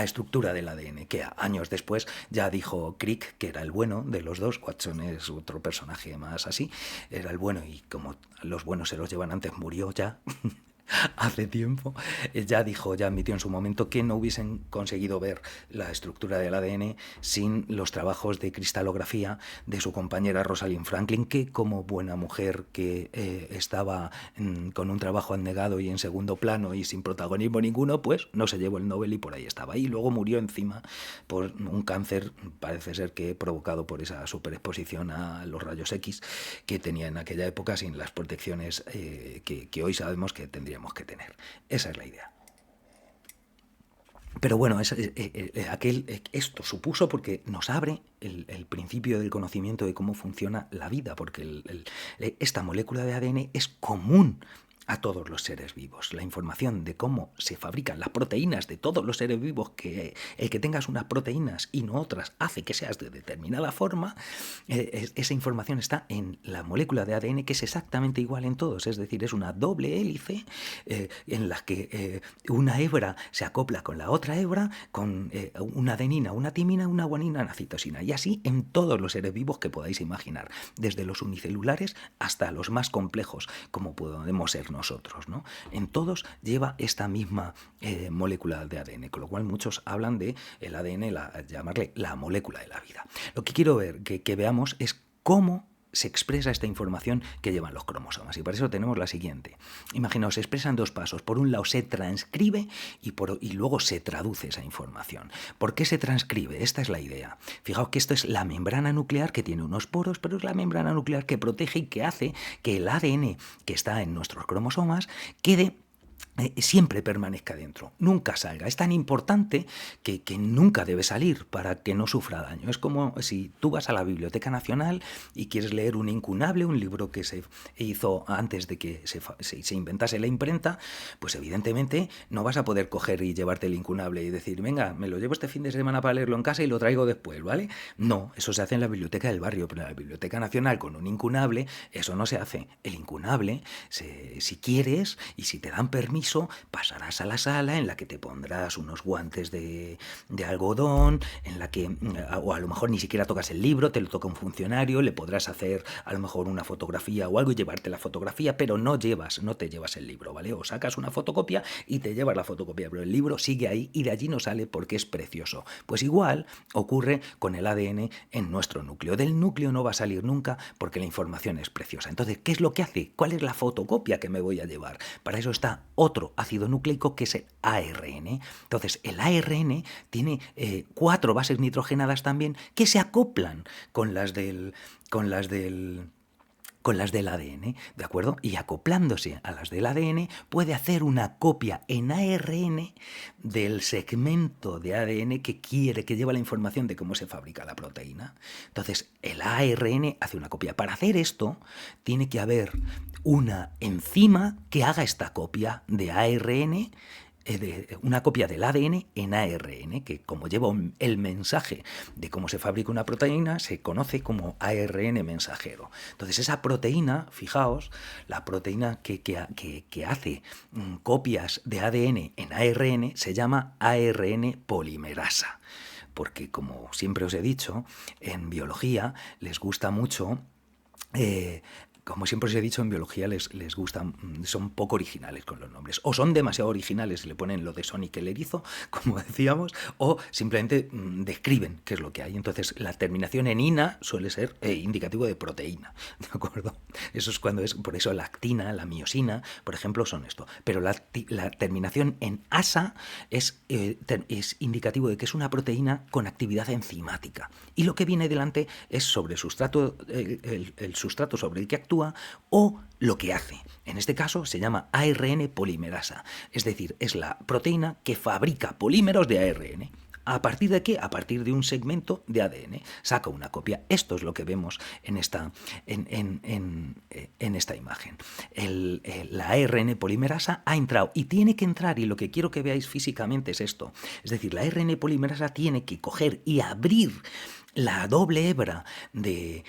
estructura del ADN, que años después ya dijo Crick que era el bueno de los dos. Watson es otro personaje más así, era el bueno, y como los buenos se los llevan antes, murió ya hace tiempo. Ya admitió en su momento que no hubiesen conseguido ver la estructura del ADN sin los trabajos de cristalografía de su compañera Rosalind Franklin, que como buena mujer que estaba con un trabajo abnegado y en segundo plano y sin protagonismo ninguno, pues no se llevó el Nobel y por ahí estaba. Y luego murió encima por un cáncer, parece ser que provocado por esa superexposición a los rayos X que tenía en aquella época, sin las protecciones que hoy sabemos que tendríamos que tener. Esa es la idea. Pero bueno, esto supuso, porque nos abre el principio del conocimiento de cómo funciona la vida, porque esta molécula de ADN es común a todos los seres vivos. La información de cómo se fabrican las proteínas de todos los seres vivos, que el que tengas unas proteínas y no otras hace que seas de determinada forma, esa información está en la molécula de ADN, que es exactamente igual en todos. Es decir, es una doble hélice en la que una hebra se acopla con la otra hebra, con una adenina, una timina, una guanina, una citosina, y así en todos los seres vivos que podáis imaginar, desde los unicelulares hasta los más complejos, como podemos ser nosotros, ¿no? En todos lleva esta misma molécula de ADN, con lo cual muchos hablan de el ADN, llamarle la molécula de la vida. Lo que quiero ver, que veamos, es cómo se expresa esta información que llevan los cromosomas, y para eso tenemos la siguiente. Imaginaos, se expresa en 2 pasos. Por un lado se transcribe y luego se traduce esa información. ¿Por qué se transcribe? Esta es la idea. Fijaos que esto es la membrana nuclear, que tiene unos poros, pero es la membrana nuclear que protege y que hace que el ADN que está en nuestros cromosomas quede siempre permanezca dentro, nunca salga. Es tan importante que nunca debe salir para que no sufra daño. Es como si tú vas a la Biblioteca Nacional y quieres leer un incunable, un libro que se hizo antes de que se inventase la imprenta, pues evidentemente no vas a poder coger y llevarte el incunable y decir, venga, me lo llevo este fin de semana para leerlo en casa y lo traigo después, ¿vale? No, eso se hace en la Biblioteca del barrio, pero en la Biblioteca Nacional con un incunable eso no se hace. El incunable, si quieres y si te dan permiso, permiso, pasarás a la sala en la que te pondrás unos guantes de algodón, en la que, o a lo mejor ni siquiera tocas el libro, te lo toca un funcionario, le podrás hacer a lo mejor una fotografía o algo y llevarte la fotografía, pero no te llevas el libro, ¿vale? O sacas una fotocopia y te llevas la fotocopia, pero el libro sigue ahí y de allí no sale porque es precioso. Pues igual ocurre con el ADN en nuestro núcleo. Del núcleo no va a salir nunca porque la información es preciosa. Entonces, ¿qué es lo que hace? ¿Cuál es la fotocopia que me voy a llevar? Para eso está otro ácido nucleico que es el ARN. Entonces, el ARN tiene 4 bases nitrogenadas también que se acoplan con las del ADN, ¿de acuerdo? Y acoplándose a las del ADN puede hacer una copia en ARN del segmento de ADN que lleva la información de cómo se fabrica la proteína. Entonces, el ARN hace una copia. Para hacer esto, tiene que haber una enzima que haga esta copia de ARN, una copia del ADN en ARN, que como lleva el mensaje de cómo se fabrica una proteína, se conoce como ARN mensajero. Entonces esa proteína, fijaos, la proteína que hace copias de ADN en ARN se llama ARN polimerasa, porque como siempre os he dicho, en biología les gusta mucho... como siempre os he dicho, en biología les gustan, son poco originales con los nombres. O son demasiado originales y le ponen lo de Sonic el erizo, como decíamos, o simplemente describen qué es lo que hay. Entonces, la terminación en ina suele ser indicativo de proteína, ¿de acuerdo? Eso es cuando es, por eso la actina, la miosina, por ejemplo, son esto. Pero la terminación en asa es indicativo de que es una proteína con actividad enzimática. Y lo que viene delante es sobre el sustrato, el sustrato sobre el que actúa o lo que hace. En este caso se llama ARN polimerasa, es decir, es la proteína que fabrica polímeros de ARN. ¿A partir de qué? A partir de un segmento de ADN. Saca una copia. Esto es lo que vemos en esta imagen. La ARN polimerasa ha entrado y tiene que entrar, y lo que quiero que veáis físicamente es esto. Es decir, la ARN polimerasa tiene que coger y abrir la doble hebra de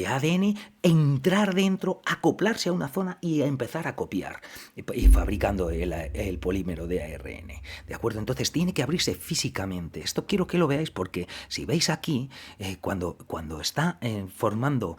ADN, entrar dentro, acoplarse a una zona y a empezar a copiar, y fabricando el polímero de ARN. ¿De acuerdo? Entonces tiene que abrirse físicamente. Esto quiero que lo veáis porque si veis aquí, cuando está formando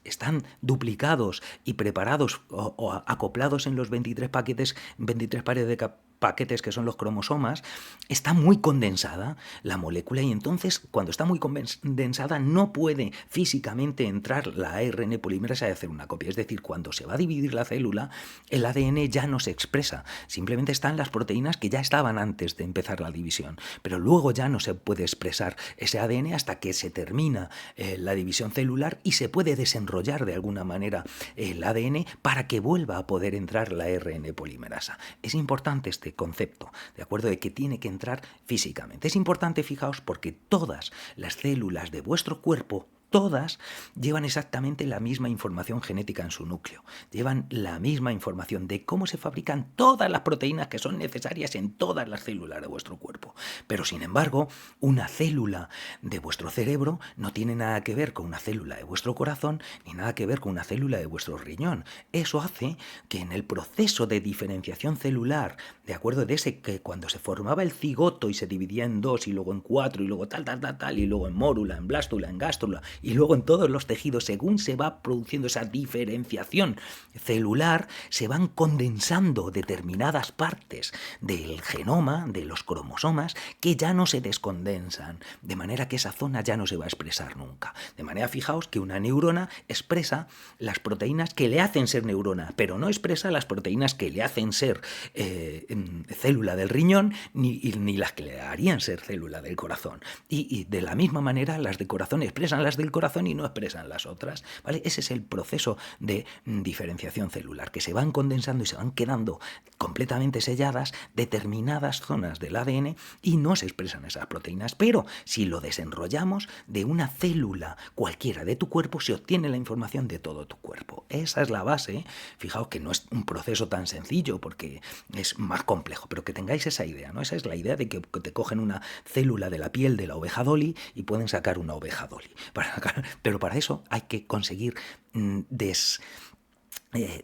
están duplicados y preparados o acoplados en los 23 pares de paquetes que son los cromosomas, está muy condensada la molécula y entonces cuando está muy condensada no puede físicamente entrar la ARN polimerasa y hacer una copia. Es decir, cuando se va a dividir la célula, el ADN ya no se expresa, simplemente están las proteínas que ya estaban antes de empezar la división, pero luego ya no se puede expresar ese ADN hasta que se termina la división celular y se puede desenrollar de alguna manera el ADN para que vuelva a poder entrar la ARN polimerasa. Es importante este concepto, ¿de acuerdo? De que tiene que entrar físicamente. Es importante, fijaos, porque todas las células de vuestro cuerpo, todas llevan exactamente la misma información genética en su núcleo, llevan la misma información de cómo se fabrican todas las proteínas que son necesarias en todas las células de vuestro cuerpo. Pero sin embargo, una célula de vuestro cerebro no tiene nada que ver con una célula de vuestro corazón ni nada que ver con una célula de vuestro riñón. Eso hace que en el proceso de diferenciación celular, de acuerdo, de ese que cuando se formaba el cigoto y se dividía en 2 y luego en 4 y luego tal, y luego en mórula, en blástula, en gástrula y luego en todos los tejidos, según se va produciendo esa diferenciación celular, se van condensando determinadas partes del genoma, de los cromosomas, que ya no se descondensan, de manera que esa zona ya no se va a expresar nunca. De manera, fijaos que una neurona expresa las proteínas que le hacen ser neurona, pero no expresa las proteínas que le hacen ser célula del riñón, ni las que le harían ser célula del corazón. Y de la misma manera, las del corazón expresan las del corazón y no expresan las otras, ¿vale? Ese es el proceso de diferenciación celular, que se van condensando y se van quedando completamente selladas determinadas zonas del ADN y no se expresan esas proteínas. Pero si lo desenrollamos de una célula cualquiera de tu cuerpo, se obtiene la información de todo tu cuerpo. Esa es la base. Fijaos que no es un proceso tan sencillo porque es más complejo, pero que tengáis esa idea, ¿no? Esa es la idea de que te cogen una célula de la piel de la oveja Dolly y pueden sacar una oveja Dolly. Pero para eso hay que conseguir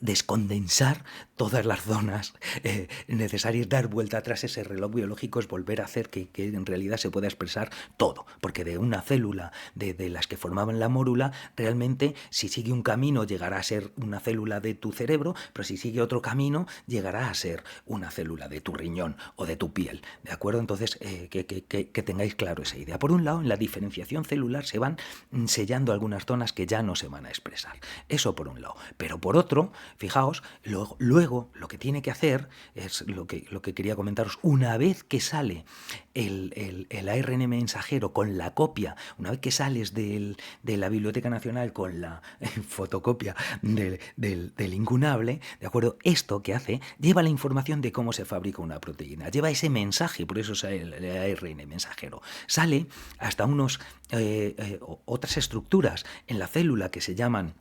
descondensar todas las zonas necesarias, dar vuelta atrás. Ese reloj biológico es volver a hacer que en realidad se pueda expresar todo, porque de una célula de las que formaban la mórula, realmente si sigue un camino llegará a ser una célula de tu cerebro, pero si sigue otro camino llegará a ser una célula de tu riñón o de tu piel, ¿de acuerdo? Entonces, que tengáis claro esa idea. Por un lado, en la diferenciación celular se van sellando algunas zonas que ya no se van a expresar. Eso por un lado. Pero por otro, fijaos, luego lo que tiene que hacer es lo que quería comentaros. Una vez que sale el ARN mensajero con la copia, una vez que sales de la Biblioteca Nacional con la fotocopia del incunable, ¿de acuerdo? Esto que hace lleva la información de cómo se fabrica una proteína, lleva ese mensaje, por eso sale el ARN mensajero. Sale hasta otras estructuras en la célula que se llaman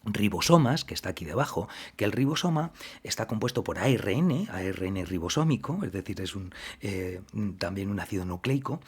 ribosomas, que está aquí debajo, que el ribosoma está compuesto por ARN ribosómico, es decir, es también un ácido nucleico,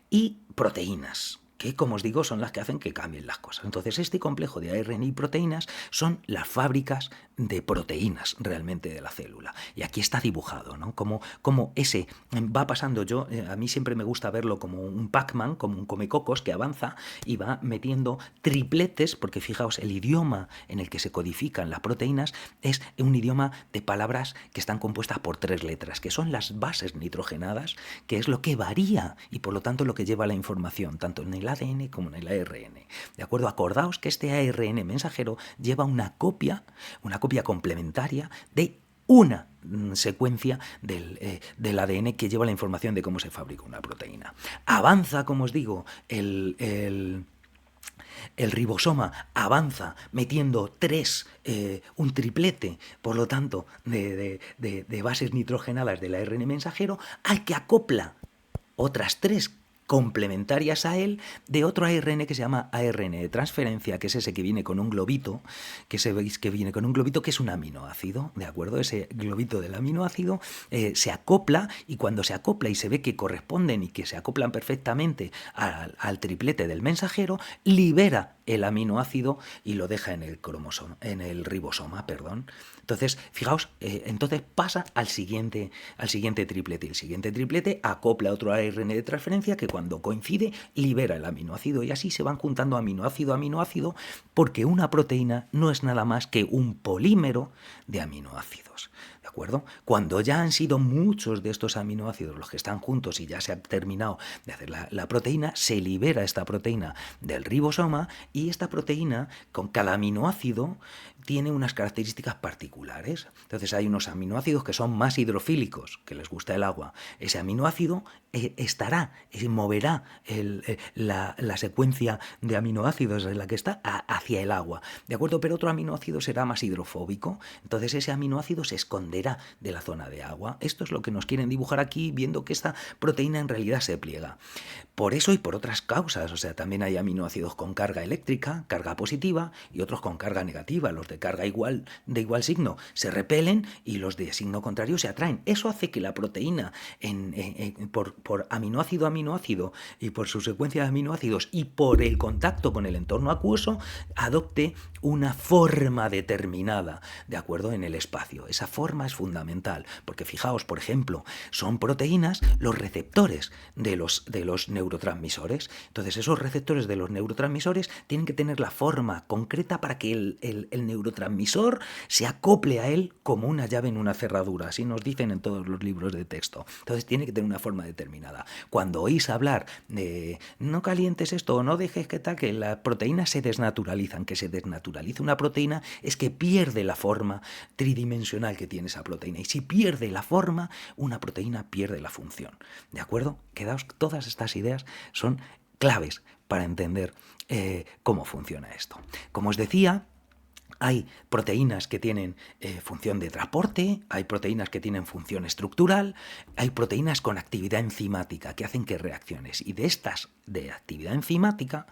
y proteínas, que, como os digo, son las que hacen que cambien las cosas. Entonces, este complejo de ARN y proteínas son las fábricas de proteínas realmente de la célula. Y aquí está dibujado, ¿no? Como ese va pasando. A mí siempre me gusta verlo como un Pac-Man, como un comecocos que avanza y va metiendo tripletes, porque fijaos, el idioma en el que se codifican las proteínas es un idioma de palabras que están compuestas por 3 letras, que son las bases nitrogenadas, que es lo que varía y por lo tanto lo que lleva la información, tanto en el ADN como en el ARN. ¿De acuerdo? Acordaos que este ARN mensajero lleva una copia complementaria de una secuencia del ADN que lleva la información de cómo se fabrica una proteína. Avanza, como os digo, el ribosoma avanza metiendo un triplete, por lo tanto, de bases nitrogenadas del ARN mensajero, al que acopla otras 3 complementarias a él de otro ARN que se llama ARN de transferencia, que es ese que viene con un globito, que veis que viene con un globito que es un aminoácido, ¿de acuerdo? Ese globito del aminoácido se acopla, y cuando se acopla y se ve que corresponden y que se acoplan perfectamente al triplete del mensajero, libera el aminoácido y lo deja en el ribosoma, perdón. Entonces, fijaos, entonces pasa al siguiente triplete. El siguiente triplete acopla otro ARN de transferencia que cuando coincide libera el aminoácido, y así se van juntando aminoácido, porque una proteína no es nada más que un polímero de aminoácidos. ¿De acuerdo? Cuando ya han sido muchos de estos aminoácidos los que están juntos y ya se ha terminado de hacer la proteína, se libera esta proteína del ribosoma, y esta proteína, con cada aminoácido, tiene unas características particulares. Entonces hay unos aminoácidos que son más hidrofílicos, que les gusta el agua. Ese aminoácido moverá la secuencia de aminoácidos en la que está hacia el agua, ¿de acuerdo? Pero otro aminoácido será más hidrofóbico, entonces ese aminoácido se esconderá de la zona de agua. Esto es lo que nos quieren dibujar aquí, viendo que esta proteína en realidad se pliega. Por eso y por otras causas, o sea, también hay aminoácidos con carga eléctrica, carga positiva, y otros con carga negativa. Los de carga de igual signo se repelen y los de signo contrario se atraen. Eso hace que la proteína, por aminoácido a aminoácido y por su secuencia de aminoácidos y por el contacto con el entorno acuoso, adopte una forma determinada, ¿de acuerdo?, en el espacio. Esa forma es fundamental, porque fijaos, por ejemplo, son proteínas los receptores de los neurotransmisores. Entonces, esos receptores de los neurotransmisores tienen que tener la forma concreta para que el neurotransmisor se acople a él como una llave en una cerradura. Así nos dicen en todos los libros de texto. Entonces, tiene que tener una forma determinada. Cuando oís hablar de no calientes esto o no dejes que las proteínas se desnaturalizan, que se desnaturaliza una proteína es que pierde la forma tridimensional que tiene esa proteína. Y si pierde la forma, una proteína pierde la función. ¿De acuerdo? Quedaos, todas estas ideas son claves para entender cómo funciona esto. Como os decía, hay proteínas que tienen función de transporte, hay proteínas que tienen función estructural, hay proteínas con actividad enzimática que hacen que reacciones. Y de estas de actividad enzimática,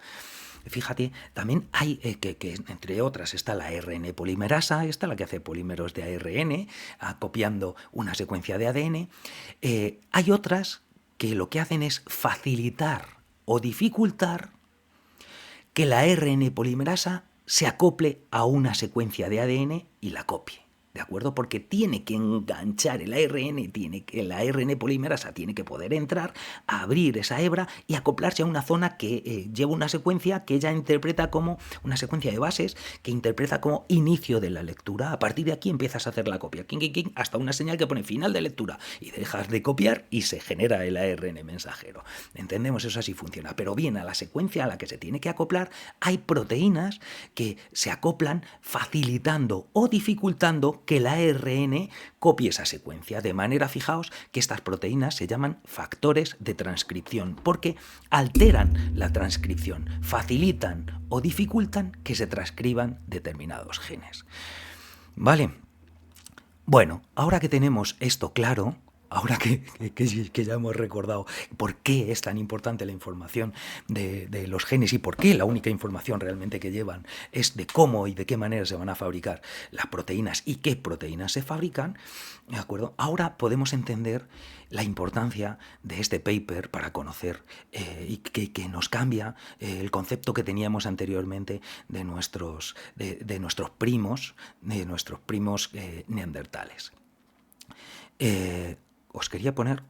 fíjate, también hay, que entre otras está la ARN polimerasa, esta la que hace polímeros de ARN, copiando una secuencia de ADN. Hay otras que lo que hacen es facilitar o dificultar que la ARN polimerasa se acople a una secuencia de ADN y la copie. ¿De acuerdo? Porque tiene que enganchar el ARN, la ARN polimerasa tiene que poder entrar, abrir esa hebra y acoplarse a una zona que lleva una secuencia que ella interpreta como una secuencia de bases que interpreta como inicio de la lectura. A partir de aquí empiezas a hacer la copia, hasta una señal que pone final de lectura y dejas de copiar y se genera el ARN mensajero. Entendemos, eso así funciona. Pero bien, a la secuencia a la que se tiene que acoplar hay proteínas que se acoplan facilitando o dificultando que el ARN copie esa secuencia. De manera, fijaos que estas proteínas se llaman factores de transcripción porque alteran la transcripción, facilitan o dificultan que se transcriban determinados genes. ¿Vale? Bueno, ahora que tenemos esto claro, ahora que ya hemos recordado por qué es tan importante la información de los genes y por qué la única información realmente que llevan es de cómo y de qué manera se van a fabricar las proteínas y qué proteínas se fabrican, ¿de acuerdo? Ahora podemos entender la importancia de este paper para conocer y que nos cambia el concepto que teníamos anteriormente de nuestros primos neandertales. Os quería poner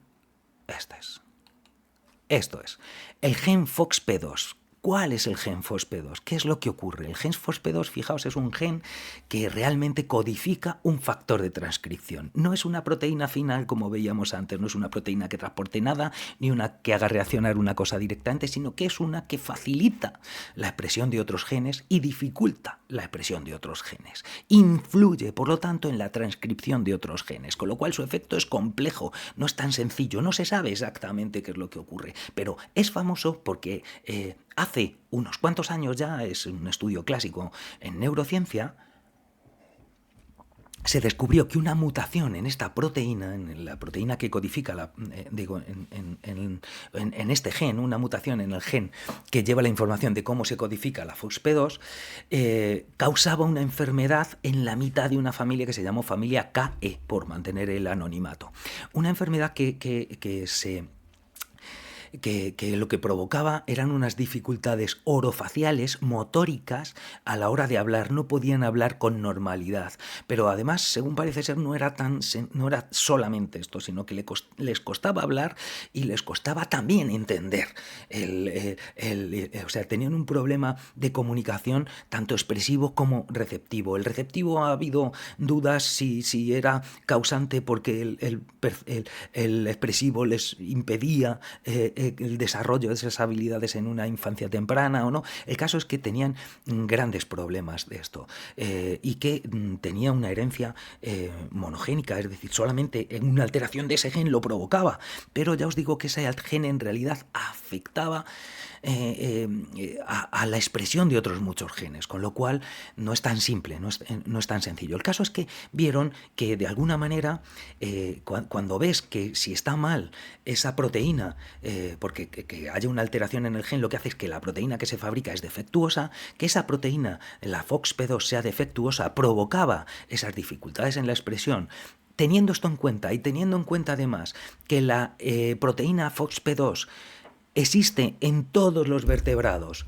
esto es el gen FOXP2. ¿Cuál es el gen FOXP2? ¿Qué es lo que ocurre? El gen FOXP2, fijaos, es un gen que realmente codifica un factor de transcripción. No es una proteína final como veíamos antes, no es una proteína que transporte nada, ni una que haga reaccionar una cosa directamente, sino que es una que facilita la expresión de otros genes y dificulta la expresión de otros genes. Influye, por lo tanto, en la transcripción de otros genes, con lo cual su efecto es complejo, no es tan sencillo, no se sabe exactamente qué es lo que ocurre, pero es famoso porque hace unos cuantos años ya, es un estudio clásico en neurociencia, se descubrió que una mutación en esta proteína, en la proteína que codifica, en este gen, una mutación en el gen que lleva la información de cómo se codifica la FOXP2, causaba una enfermedad en la mitad de una familia que se llamó familia KE, por mantener el anonimato. Una enfermedad que lo que provocaba eran unas dificultades orofaciales, motóricas, a la hora de hablar. No podían hablar con normalidad. Pero además, según parece ser, no era solamente esto, sino que les costaba hablar y les costaba también entender. O sea, tenían un problema de comunicación tanto expresivo como receptivo. El receptivo ha habido dudas si era causante porque el expresivo les impedía el desarrollo de esas habilidades en una infancia temprana o no. El caso es que tenían grandes problemas de esto y que tenía una herencia monogénica, es decir, solamente una alteración de ese gen lo provocaba, pero ya os digo que ese gen en realidad afectaba a la expresión de otros muchos genes, con lo cual no es tan simple, no es tan sencillo. El caso es que vieron que de alguna manera cuando ves que si está mal esa proteína, porque que haya una alteración en el gen, lo que hace es que la proteína que se fabrica es defectuosa, que esa proteína, la FOXP2, sea defectuosa, provocaba esas dificultades en la expresión. Teniendo esto en cuenta y teniendo en cuenta además que la proteína FOXP2 existe en todos los vertebrados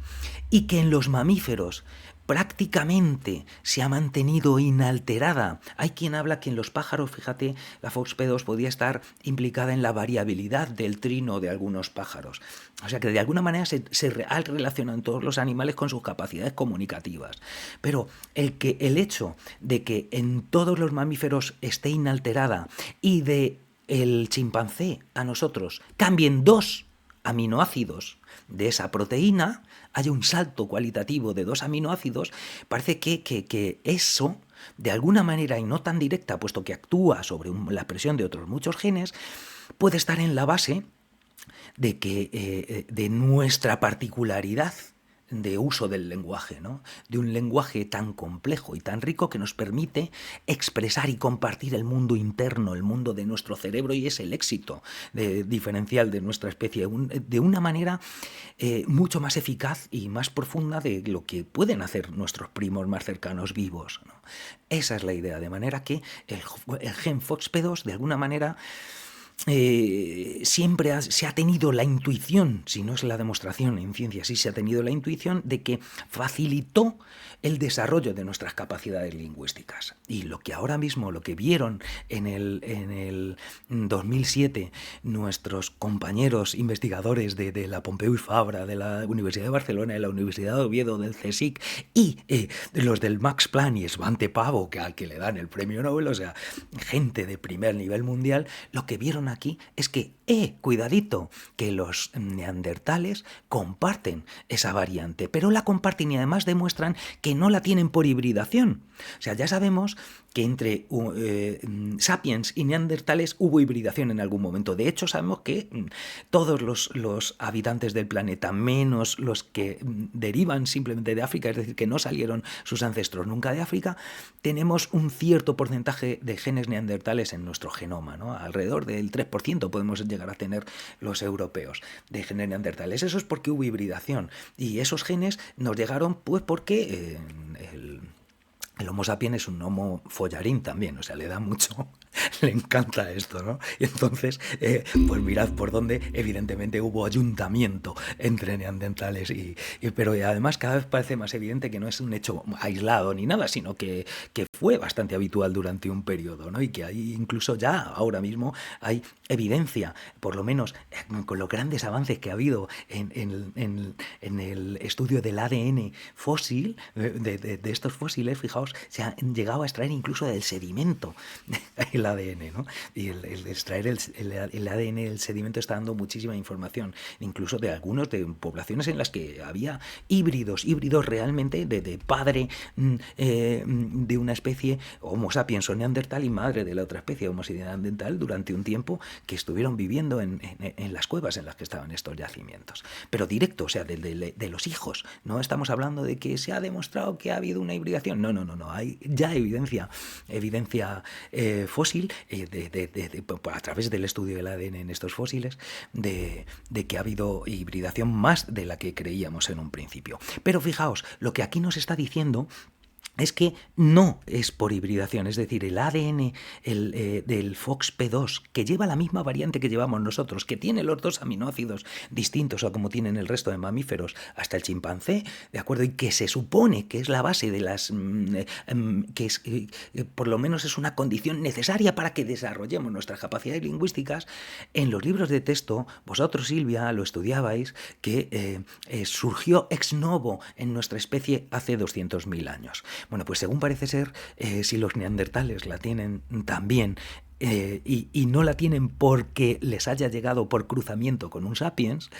y que en los mamíferos prácticamente se ha mantenido inalterada. Hay quien habla que en los pájaros, fíjate, la FOXP2 podía estar implicada en la variabilidad del trino de algunos pájaros. O sea que de alguna manera se relaciona en todos los animales con sus capacidades comunicativas. Pero el hecho de que en todos los mamíferos esté inalterada y de el chimpancé a nosotros cambien 2 aminoácidos de esa proteína, haya un salto cualitativo de 2 aminoácidos, parece que eso, de alguna manera y no tan directa, puesto que actúa sobre la expresión de otros muchos genes, puede estar en la base de nuestra particularidad de uso del lenguaje, ¿no? De un lenguaje tan complejo y tan rico que nos permite expresar y compartir el mundo interno, el mundo de nuestro cerebro, y es el éxito diferencial de nuestra especie, de una manera mucho más eficaz y más profunda de lo que pueden hacer nuestros primos más cercanos vivos, ¿no? Esa es la idea, de manera que el gen FOXP2 de alguna manera siempre se ha tenido la intuición, si no es la demostración en ciencia, sí se ha tenido la intuición de que facilitó el desarrollo de nuestras capacidades lingüísticas. Y lo que ahora mismo, lo que vieron en el 2007 nuestros compañeros investigadores de la Pompeu y Fabra, de la Universidad de Barcelona, de la Universidad de Oviedo, del CSIC y de los del Max Planck y Svante Pavo, al que le dan el premio Nobel, o sea, gente de primer nivel mundial, lo que vieron aquí es que, cuidadito, que los neandertales comparten esa variante, pero la comparten y además demuestran que no la tienen por hibridación. O sea, ya sabemos que entre sapiens y neandertales hubo hibridación en algún momento. De hecho, sabemos que todos los habitantes del planeta, menos los que derivan simplemente de África, es decir, que no salieron sus ancestros nunca de África, tenemos un cierto porcentaje de genes neandertales en nuestro genoma, ¿no? Alrededor del 3% podemos llegar a tener los europeos de genes neandertales. Eso es porque hubo hibridación. Y esos genes nos llegaron pues porque el Homo sapiens es un Homo follarín también, o sea, le da mucho, le encanta esto, ¿no? Y entonces, pues mirad por dónde, evidentemente, hubo ayuntamiento entre neandertales pero además cada vez parece más evidente que no es un hecho aislado ni nada, sino que fue bastante habitual durante un periodo, ¿no? Y que hay incluso ya, ahora mismo, hay evidencia, por lo menos con los grandes avances que ha habido en el estudio del ADN fósil, de estos fósiles, fijaos, se han llegado a extraer incluso del sedimento el ADN, ¿no? Y el extraer el ADN del sedimento está dando muchísima información, incluso de algunos de poblaciones en las que había híbridos realmente de padre de una especie Homo sapiens o neandertal y madre de la otra especie Homo sapiens neandertal durante un tiempo que estuvieron viviendo en las cuevas en las que estaban estos yacimientos. Pero directo, o sea, de los hijos. No estamos hablando de que se ha demostrado que ha habido una hibridación. No. Hay ya evidencia fósil a través del estudio del ADN en estos fósiles de que ha habido hibridación más de la que creíamos en un principio. Pero fijaos, lo que aquí nos está diciendo es que no es por hibridación, es decir, el ADN del FOXP2, que lleva la misma variante que llevamos nosotros, que tiene los dos aminoácidos distintos a como tienen el resto de mamíferos, hasta el chimpancé, ¿de acuerdo? Y que se supone que es la base de las... por lo menos es una condición necesaria para que desarrollemos nuestras capacidades lingüísticas. En los libros de texto, vosotros, Silvia, lo estudiabais, que surgió ex novo en nuestra especie hace 200.000 años. Bueno, pues según parece ser, si los neandertales la tienen también y no la tienen porque les haya llegado por cruzamiento con un sapiens,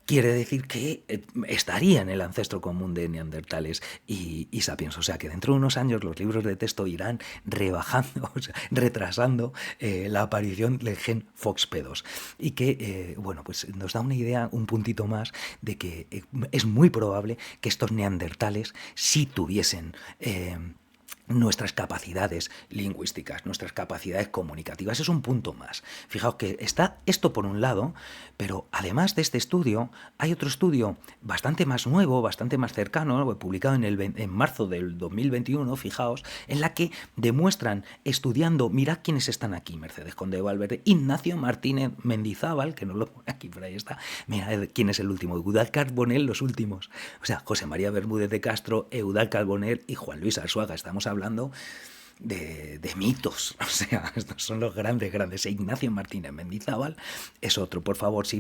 quiere decir que estaría en el ancestro común de neandertales y sapiens. O sea que dentro de unos años los libros de texto irán rebajando, o sea, retrasando la aparición del gen FOXP2. Y que, bueno, pues nos da una idea, un puntito más, de que es muy probable que estos neandertales sí tuviesen... nuestras capacidades lingüísticas, nuestras capacidades comunicativas. Es un punto más. Fijaos que está esto por un lado, pero además de este estudio, hay otro estudio bastante más nuevo, bastante más cercano, publicado en marzo del 2021, fijaos, en la que demuestran, estudiando, mirad quiénes están aquí: Mercedes Conde de Valverde, Ignacio Martínez Mendizábal, que no lo pone aquí, pero ahí está, mirad quién es el último, Eudald Carbonell, los últimos, o sea, José María Bermúdez de Castro, Eudald Carbonell y Juan Luis Arzuaga. Estamos hablando de mitos, o sea, estos son los grandes. Ignacio Martínez Mendizábal es otro. Por favor, si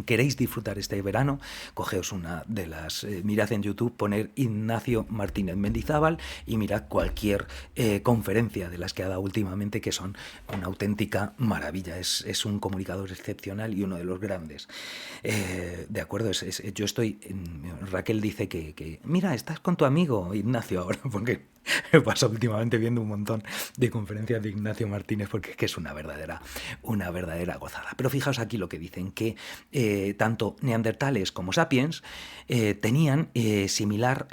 queréis disfrutar este verano, cogeos una de las, mirad en YouTube, poner Ignacio Martínez Mendizábal y mirad cualquier conferencia de las que ha dado últimamente, que son una auténtica maravilla. Es un comunicador excepcional y uno de los grandes. De acuerdo, yo estoy... Raquel dice que mira, estás con tu amigo Ignacio ahora, porque he pasado últimamente viendo un montón de conferencias de Ignacio Martínez, porque es que es una verdadera gozada. Pero fijaos aquí lo que dicen, que tanto neandertales como sapiens tenían similar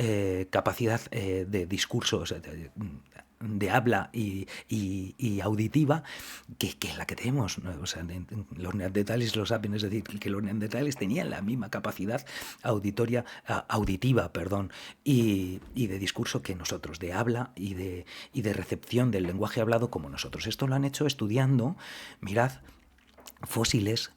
capacidad de discurso, o sea, de habla y auditiva que es la que tenemos, ¿no? O sea, los neandertales y los sapiens, es decir, que los neandertales tenían la misma capacidad auditiva, y de discurso que nosotros, de habla y de recepción del lenguaje hablado como nosotros. Esto lo han hecho estudiando, mirad, fósiles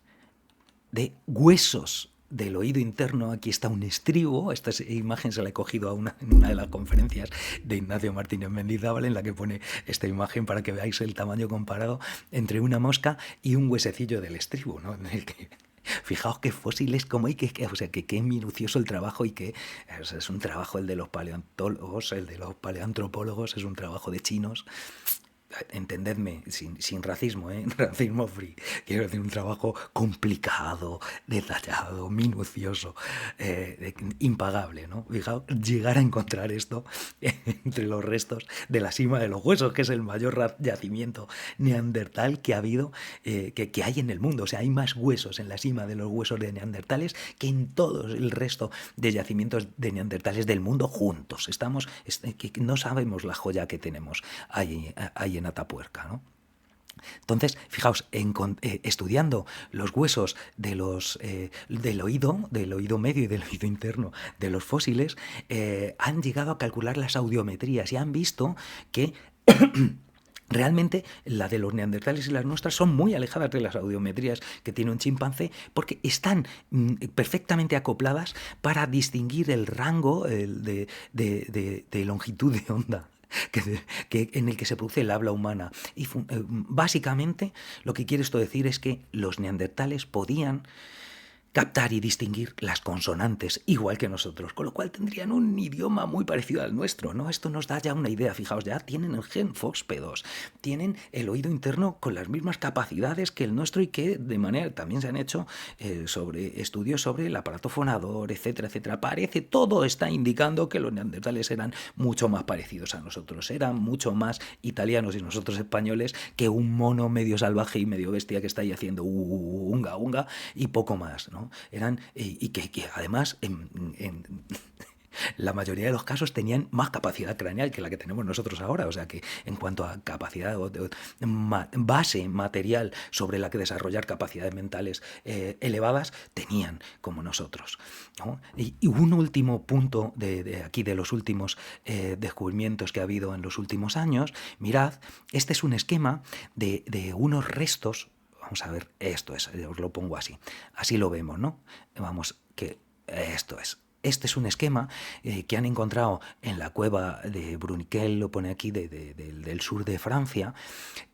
de huesos del oído interno. Aquí está un estribo. Esta imagen se la he cogido en una de las conferencias de Ignacio Martínez Mendizábal, en la que pone esta imagen para que veáis el tamaño comparado entre una mosca y un huesecillo del estribo, ¿no? En el que, fijaos qué fósiles, cómo hay o sea, que qué minucioso el trabajo, y que o sea, es un trabajo el de los paleontólogos, el de los paleantropólogos, es un trabajo de chinos. Entendedme, sin racismo, racismo free. Quiero decir, un trabajo complicado, detallado, minucioso, impagable, ¿no? Fijaos, llegar a encontrar esto entre los restos de la cima de los huesos, que es el mayor yacimiento neandertal que ha habido, que hay en el mundo. O sea, hay más huesos en la cima de los huesos de neandertales que en todo el resto de yacimientos de neandertales del mundo juntos. Que no sabemos la joya que tenemos ahí en Atapuerca, ¿no? Entonces, fijaos, estudiando los huesos del oído medio y del oído interno de los fósiles, han llegado a calcular las audiometrías y han visto que realmente la de los neandertales y las nuestras son muy alejadas de las audiometrías que tiene un chimpancé, porque están perfectamente acopladas para distinguir el rango de longitud de onda en el que se produce el habla humana. Y básicamente lo que quiere esto decir es que los neandertales podían captar y distinguir las consonantes igual que nosotros, con lo cual tendrían un idioma muy parecido al nuestro, ¿no? Esto nos da ya una idea. Fijaos, ya tienen el gen FOXP2, tienen el oído interno con las mismas capacidades que el nuestro, y que de manera también se han hecho estudios sobre el aparato fonador, etcétera, etcétera. Todo está indicando que los neandertales eran mucho más parecidos a nosotros, eran mucho más italianos y nosotros españoles que un mono medio salvaje y medio bestia que está ahí haciendo unga, unga y poco más, ¿no? Eran, y que además la mayoría de los casos tenían más capacidad craneal que la que tenemos nosotros ahora. O sea que en cuanto a capacidad, base material sobre la que desarrollar capacidades mentales elevadas, tenían como nosotros, ¿no? Y un último punto de aquí, de los últimos descubrimientos que ha habido en los últimos años. Mirad, este es un esquema de unos restos. Vamos a ver, esto es, os lo pongo así lo vemos, ¿no? Vamos, que esto es. Este es un esquema que han encontrado en la cueva de Bruniquel, lo pone aquí, del sur de Francia,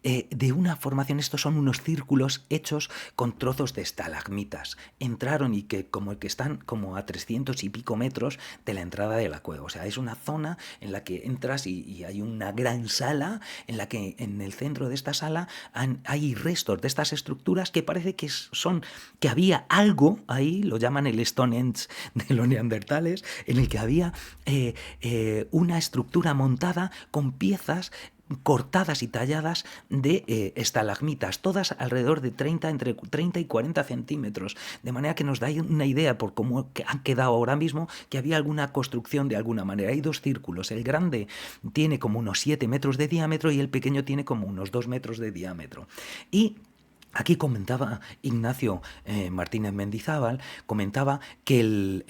de una formación. Estos son unos círculos hechos con trozos de estalagmitas. Entraron y que están como a 300 y pico metros de la entrada de la cueva. O sea, es una zona en la que entras y hay una gran sala en la que en el centro de esta sala hay restos de estas estructuras que parece que había algo ahí, lo llaman el Stonehenge de los neandertales, en el que había una estructura montada con piezas cortadas y talladas de estalagmitas, todas alrededor de entre 30 y 40 centímetros, de manera que nos da una idea, por cómo han quedado ahora mismo, que había alguna construcción de alguna manera. Hay dos círculos, el grande tiene como unos 7 metros de diámetro y el pequeño tiene como unos 2 metros de diámetro. Y aquí comentaba Ignacio Martínez Mendizábal, comentaba que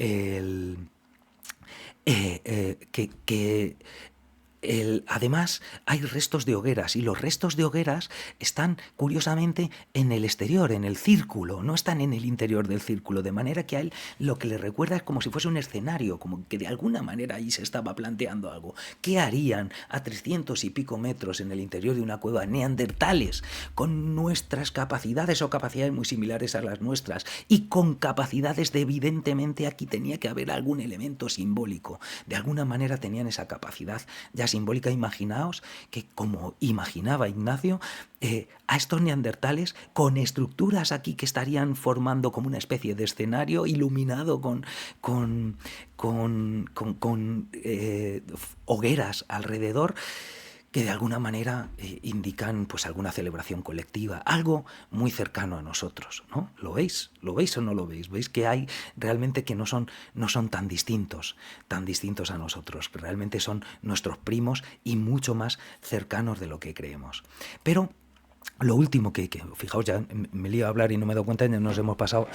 además hay restos de hogueras, y los restos de hogueras están curiosamente en el exterior, en el círculo, no están en el interior del círculo, de manera que a él lo que le recuerda es como si fuese un escenario, como que de alguna manera ahí se estaba planteando algo. ¿Qué harían a 300 y pico metros en el interior de una cueva neandertales con nuestras capacidades o capacidades muy similares a las nuestras, y con capacidades de, evidentemente aquí tenía que haber algún elemento simbólico, de alguna manera tenían esa capacidad ya simbólica? Imaginaos que, como imaginaba Ignacio, a estos neandertales con estructuras aquí que estarían formando como una especie de escenario iluminado con hogueras alrededor, que de alguna manera indican pues alguna celebración colectiva, algo muy cercano a nosotros, ¿no? ¿Lo veis? ¿Lo veis o no lo veis? ¿Veis que hay realmente que no son tan distintos a nosotros, que realmente son nuestros primos y mucho más cercanos de lo que creemos? Pero lo último fijaos, ya me lío a hablar y no me he dado cuenta, ya nos hemos pasado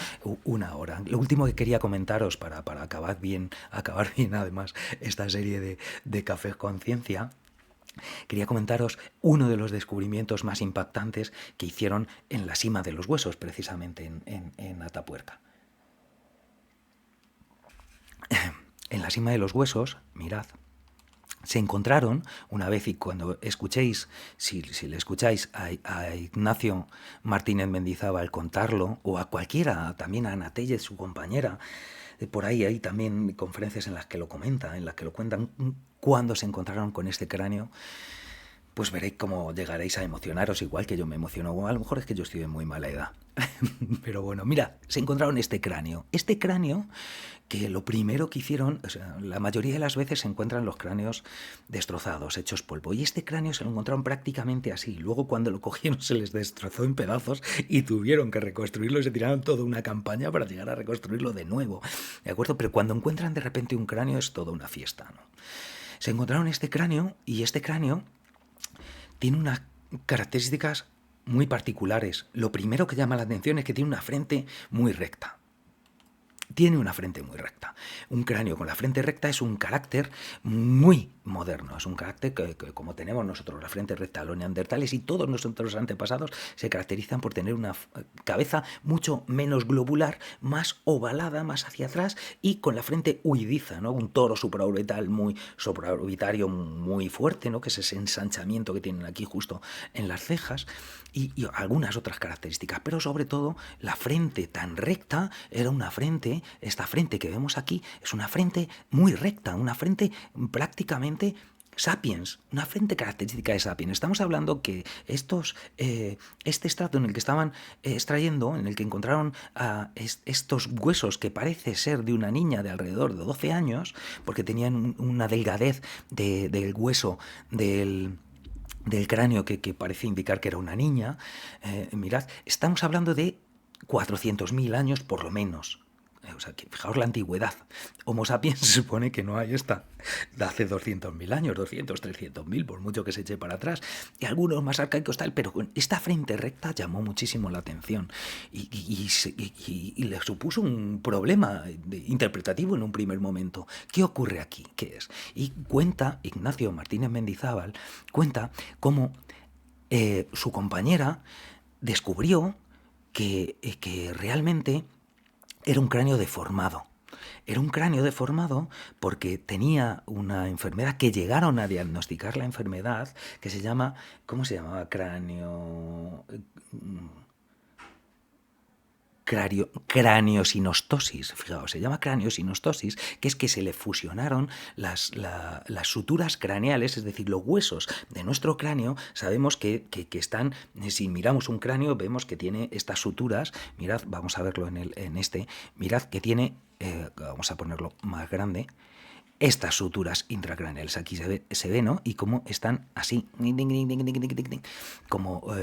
una hora. Lo último que quería comentaros para acabar bien además esta serie de Cafés Conciencia, quería comentaros uno de los descubrimientos más impactantes que hicieron en la cima de los huesos, precisamente en Atapuerca. En la cima de los huesos, mirad, se encontraron una vez, y cuando escuchéis, si le escucháis a Ignacio Martínez Mendizábal contarlo, o a cualquiera, también a Ana Tellez, su compañera, por ahí hay también conferencias en las que lo comenta, en las que lo cuentan, cuando se encontraron con este cráneo, pues veréis cómo llegaréis a emocionaros igual que yo me emociono. O a lo mejor es que yo estoy de muy mala edad. Pero bueno, mira, se encontraron este cráneo. Este cráneo que lo primero que hicieron, o sea, la mayoría de las veces se encuentran los cráneos destrozados, hechos polvo. Y este cráneo se lo encontraron prácticamente así. Luego cuando lo cogieron se les destrozó en pedazos y tuvieron que reconstruirlo y se tiraron toda una campaña para llegar a reconstruirlo de nuevo. ¿De acuerdo? Pero cuando encuentran de repente un cráneo es toda una fiesta, ¿no? Se encontraron este cráneo y este cráneo tiene unas características muy particulares. Lo primero que llama la atención es que tiene una frente muy recta. Tiene una frente muy recta. Un cráneo con la frente recta es un carácter muy moderno. Es un carácter que como tenemos nosotros la frente recta, los neandertales y todos nuestros antepasados se caracterizan por tener una cabeza mucho menos globular, más ovalada, más hacia atrás y con la frente huidiza, ¿no? Un toro supraorbital muy supraorbitario muy fuerte, ¿no? Que es ese ensanchamiento que tienen aquí justo en las cejas y algunas otras características. Pero sobre todo la frente tan recta era una frente. Esta frente que vemos aquí es una frente muy recta, una frente prácticamente sapiens, una frente característica de sapiens. Estamos hablando que este estrato en el que estaban extrayendo, en el que encontraron estos huesos que parece ser de una niña de alrededor de 12 años, porque tenían una delgadez del hueso del cráneo que parece indicar que era una niña. Mirad, estamos hablando de 400.000 años por lo menos. O sea, que fijaos la antigüedad. Homo sapiens se supone que no hay esta de hace 200.000 años, 200, 300.000, por mucho que se eche para atrás. Y algunos más arcaicos tal, pero con esta frente recta llamó muchísimo la atención y le supuso un problema interpretativo en un primer momento. ¿Qué ocurre aquí? ¿Qué es? Y cuenta Ignacio Martínez Mendizábal, cuenta cómo su compañera descubrió que realmente era un cráneo deformado. Era un cráneo deformado porque tenía una enfermedad que llegaron a diagnosticar la enfermedad que se llama, ¿cómo se llamaba? Craniosinostosis, fijaos, se llama craniosinostosis, que es que se le fusionaron las suturas craneales, es decir, los huesos de nuestro cráneo. Sabemos que están, si miramos un cráneo, vemos que tiene estas suturas. Mirad, vamos a verlo mirad que tiene, vamos a ponerlo más grande, estas suturas intracraneales. Aquí se ve, ¿no? Y cómo están así, como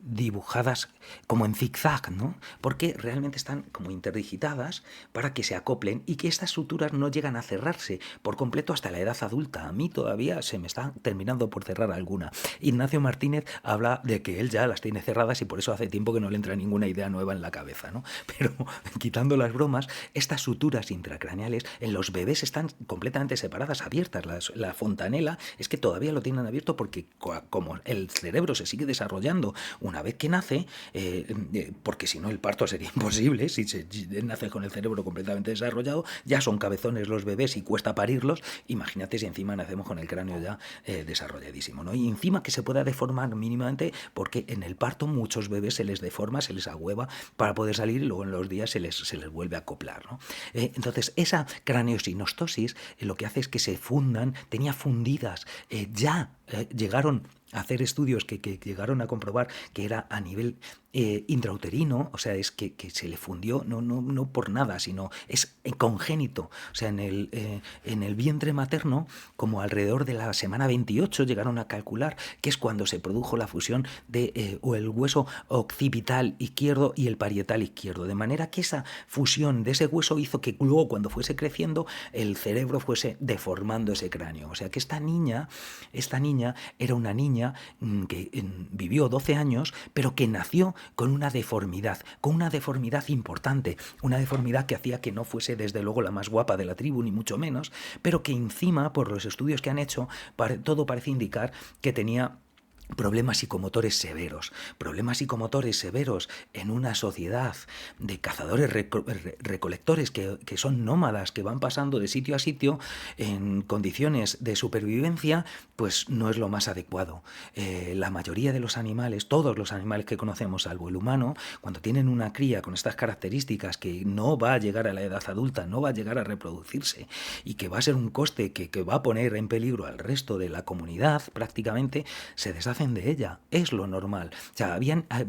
dibujadas como en zigzag, ¿no? Porque realmente están como interdigitadas para que se acoplen y que estas suturas no llegan a cerrarse por completo hasta la edad adulta. A mí todavía se me está terminando por cerrar alguna. Ignacio Martínez habla de que él ya las tiene cerradas y por eso hace tiempo que no le entra ninguna idea nueva en la cabeza, ¿no? Pero quitando las bromas, estas suturas intracraneales en los bebés están completamente separadas, abiertas. La fontanela es que todavía lo tienen abierto porque como el cerebro se sigue desarrollando una vez que nace, porque si no el parto sería imposible, si se nace con el cerebro completamente desarrollado, ya son cabezones los bebés y cuesta parirlos, imagínate si encima nacemos con el cráneo ya desarrolladísimo, ¿no? Y encima que se pueda deformar mínimamente, porque en el parto muchos bebés se les deforma, se les agüeva para poder salir y luego en los días se les vuelve a acoplar, ¿no? Entonces esa craniosinostosis lo que hace es que se fundan, tenía fundidas, llegaron a hacer estudios que llegaron a comprobar que era a nivel intrauterino, o sea, es que se le fundió no por nada, sino es congénito. O sea, en el vientre materno, como alrededor de la semana 28, llegaron a calcular que es cuando se produjo la fusión de el hueso occipital izquierdo y el parietal izquierdo. De manera que esa fusión de ese hueso hizo que luego, cuando fuese creciendo, el cerebro fuese deformando ese cráneo. O sea, que esta niña era una niña niña que vivió 12 años, pero que nació con una deformidad importante, una deformidad que hacía que no fuese desde luego la más guapa de la tribu, ni mucho menos, pero que encima, por los estudios que han hecho, todo parece indicar que tenía problemas psicomotores severos en una sociedad de cazadores recolectores que son nómadas, que van pasando de sitio a sitio en condiciones de supervivencia, pues no es lo más adecuado. La mayoría de los animales, todos los animales que conocemos, salvo el humano, cuando tienen una cría con estas características, que no va a llegar a la edad adulta, no va a llegar a reproducirse y que va a ser un coste que va a poner en peligro al resto de la comunidad, prácticamente se deshacen de ella. Es lo normal. O sea,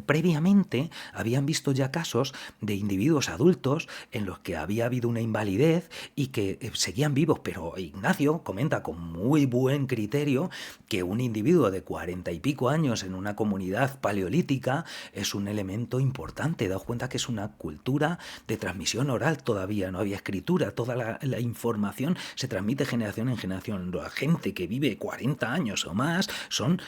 previamente habían visto ya casos de individuos adultos en los que había habido una invalidez y que seguían vivos, pero Ignacio comenta con muy buen criterio que un individuo de 40 y pico años en una comunidad paleolítica es un elemento importante. Daos cuenta que es una cultura de transmisión oral todavía, no había escritura, toda la información se transmite generación en generación. La gente que vive 40 años o más son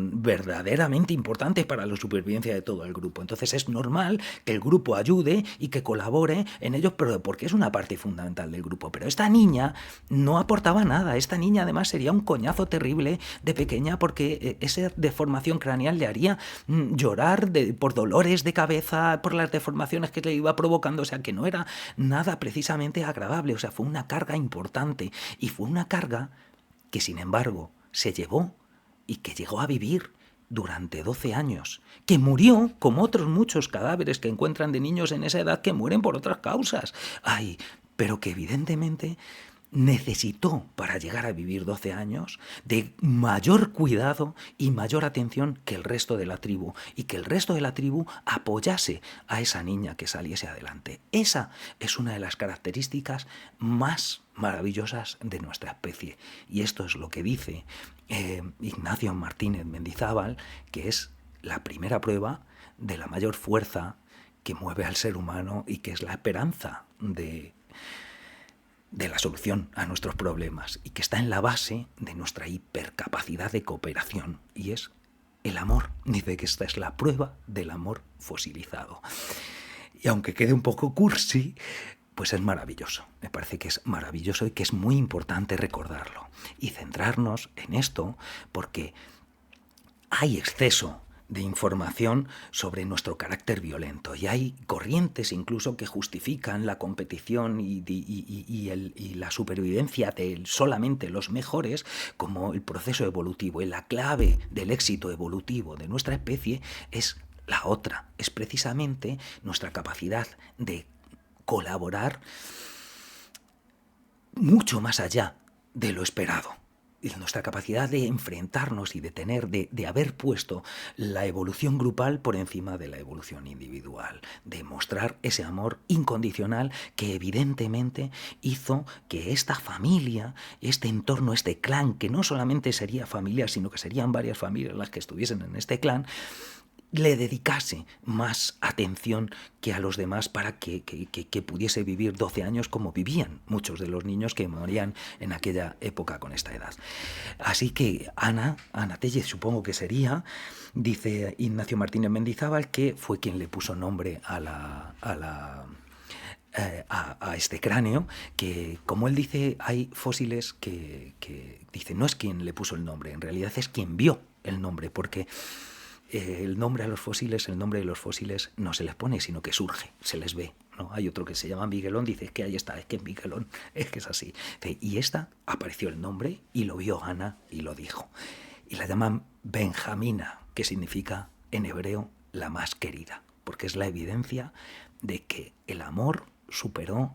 verdaderamente importantes para la supervivencia de todo el grupo. Entonces es normal que el grupo ayude y que colabore en ellos, pero porque es una parte fundamental del grupo. Pero esta niña no aportaba nada. Esta niña además sería un coñazo terrible de pequeña, porque esa deformación craneal le haría llorar por dolores de cabeza, por las deformaciones que le iba provocando. O sea, que no era nada precisamente agradable. O sea, fue una carga importante, y fue una carga que, sin embargo, se llevó y que llegó a vivir durante 12 años, que murió como otros muchos cadáveres que encuentran de niños en esa edad que mueren por otras causas. Ay, pero que evidentemente necesitó, para llegar a vivir 12 años, de mayor cuidado y mayor atención que el resto de la tribu, y que el resto de la tribu apoyase a esa niña que saliese adelante. Esa es una de las características más maravillosas de nuestra especie, y esto es lo que dice Ignacio Martínez Mendizábal, que es la primera prueba de la mayor fuerza que mueve al ser humano y que es la esperanza de la solución a nuestros problemas, y que está en la base de nuestra hipercapacidad de cooperación, y es el amor. Dice que esta es la prueba del amor fosilizado. Y aunque quede un poco cursi, pues es maravilloso. Me parece que es maravilloso y que es muy importante recordarlo y centrarnos en esto, porque hay exceso de información sobre nuestro carácter violento, y hay corrientes incluso que justifican la competición y la supervivencia de solamente los mejores como el proceso evolutivo, y la clave del éxito evolutivo de nuestra especie es la otra, es precisamente nuestra capacidad de colaborar mucho más allá de lo esperado. Y nuestra capacidad de enfrentarnos y de haber puesto la evolución grupal por encima de la evolución individual, de mostrar ese amor incondicional que evidentemente hizo que esta familia, este entorno, este clan, que no solamente sería familia, sino que serían varias familias las que estuviesen en este clan, le dedicase más atención que a los demás, para que pudiese vivir 12 años como vivían muchos de los niños que morían en aquella época con esta edad. Así que Ana Tellez, supongo que sería, dice Ignacio Martínez Mendizábal, que fue quien le puso nombre a este cráneo, que, como él dice, hay fósiles que dice, no es quien le puso el nombre, en realidad es quien vio el nombre, porque el nombre de los fósiles no se les pone, sino que surge, se les ve, ¿no? Hay otro que se llama Miguelón, dice, es que ahí está, es que es Miguelón, es que es así. Y esta apareció el nombre y lo vio Ana y lo dijo. Y la llaman Benjamina, que significa en hebreo la más querida, porque es la evidencia de que el amor superó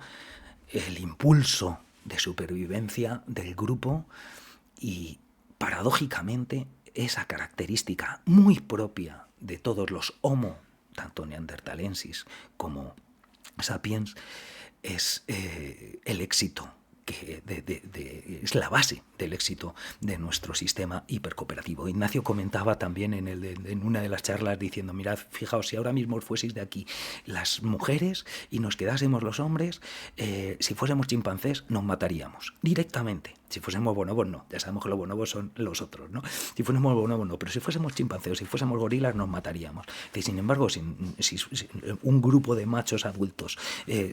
el impulso de supervivencia del grupo, y paradójicamente esa característica muy propia de todos los Homo, tanto neandertalensis como sapiens, es el éxito, que es la base del éxito de nuestro sistema hipercooperativo. Ignacio comentaba también en una de las charlas diciendo, mirad, fijaos, si ahora mismo fueseis de aquí las mujeres y nos quedásemos los hombres, si fuésemos chimpancés nos mataríamos directamente. Si fuésemos bonobos, no. Ya sabemos que los bonobos son los otros, ¿no? Si fuésemos bonobos, no. Pero si fuésemos chimpancés, si fuésemos gorilas, nos mataríamos. Sin embargo, si un grupo de machos adultos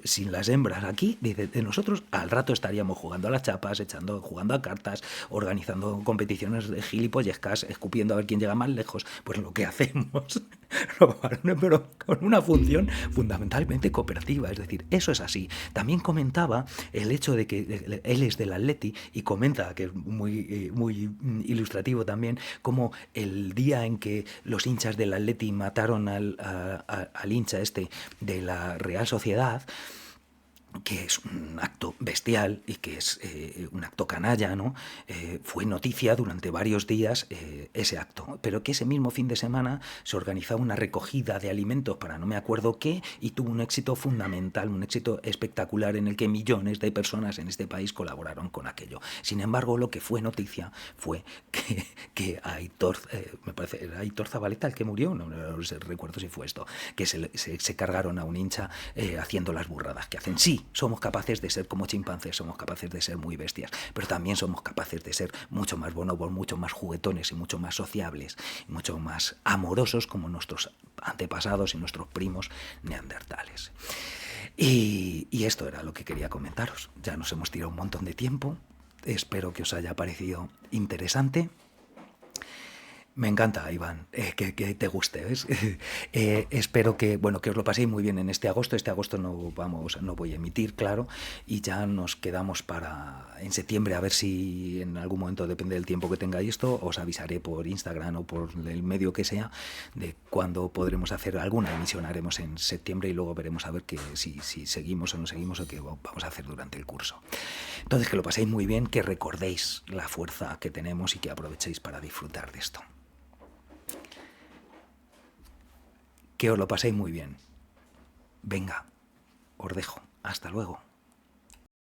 sin las hembras aquí, dice, de nosotros al rato estaríamos jugando a las chapas, jugando a cartas, organizando competiciones de gilipollescas, escupiendo a ver quién llega más lejos. Pues lo que hacemos, pero con una función fundamentalmente cooperativa. Es decir, eso es así. También comentaba el hecho de que él es del Atleti y comenta, que es muy ilustrativo también, como el día en que los hinchas del Atleti mataron al hincha este de la Real Sociedad, que es un acto bestial y que es un acto canalla, ¿no? Fue noticia durante varios días ese acto, pero que ese mismo fin de semana se organizaba una recogida de alimentos para no me acuerdo qué y tuvo un éxito fundamental, un éxito espectacular en el que millones de personas en este país colaboraron con aquello. Sin embargo, lo que fue noticia fue que Aitor, me parece, era Aitor Zabaleta el que murió, no recuerdo si fue esto, que se cargaron a un hincha haciendo las burradas que hacen. Sí, somos capaces de ser como chimpancés, somos capaces de ser muy bestias, pero también somos capaces de ser mucho más bonobos, mucho más juguetones y mucho más sociables, mucho más amorosos como nuestros antepasados y nuestros primos neandertales. Y esto era lo que quería comentaros. Ya nos hemos tirado un montón de tiempo. Espero que os haya parecido interesante. Me encanta, Iván, que te guste, ¿ves? Espero que, bueno, que os lo paséis muy bien en este agosto. Este agosto no voy a emitir, claro, y ya nos quedamos para en septiembre, a ver si en algún momento, depende del tiempo que tengáis esto, os avisaré por Instagram o por el medio que sea de cuándo podremos hacer alguna emisión. Haremos en septiembre y luego veremos a ver si seguimos o no seguimos o qué vamos a hacer durante el curso. Entonces, que lo paséis muy bien, que recordéis la fuerza que tenemos y que aprovechéis para disfrutar de esto. Que os lo paséis muy bien. Venga, os dejo. Hasta luego.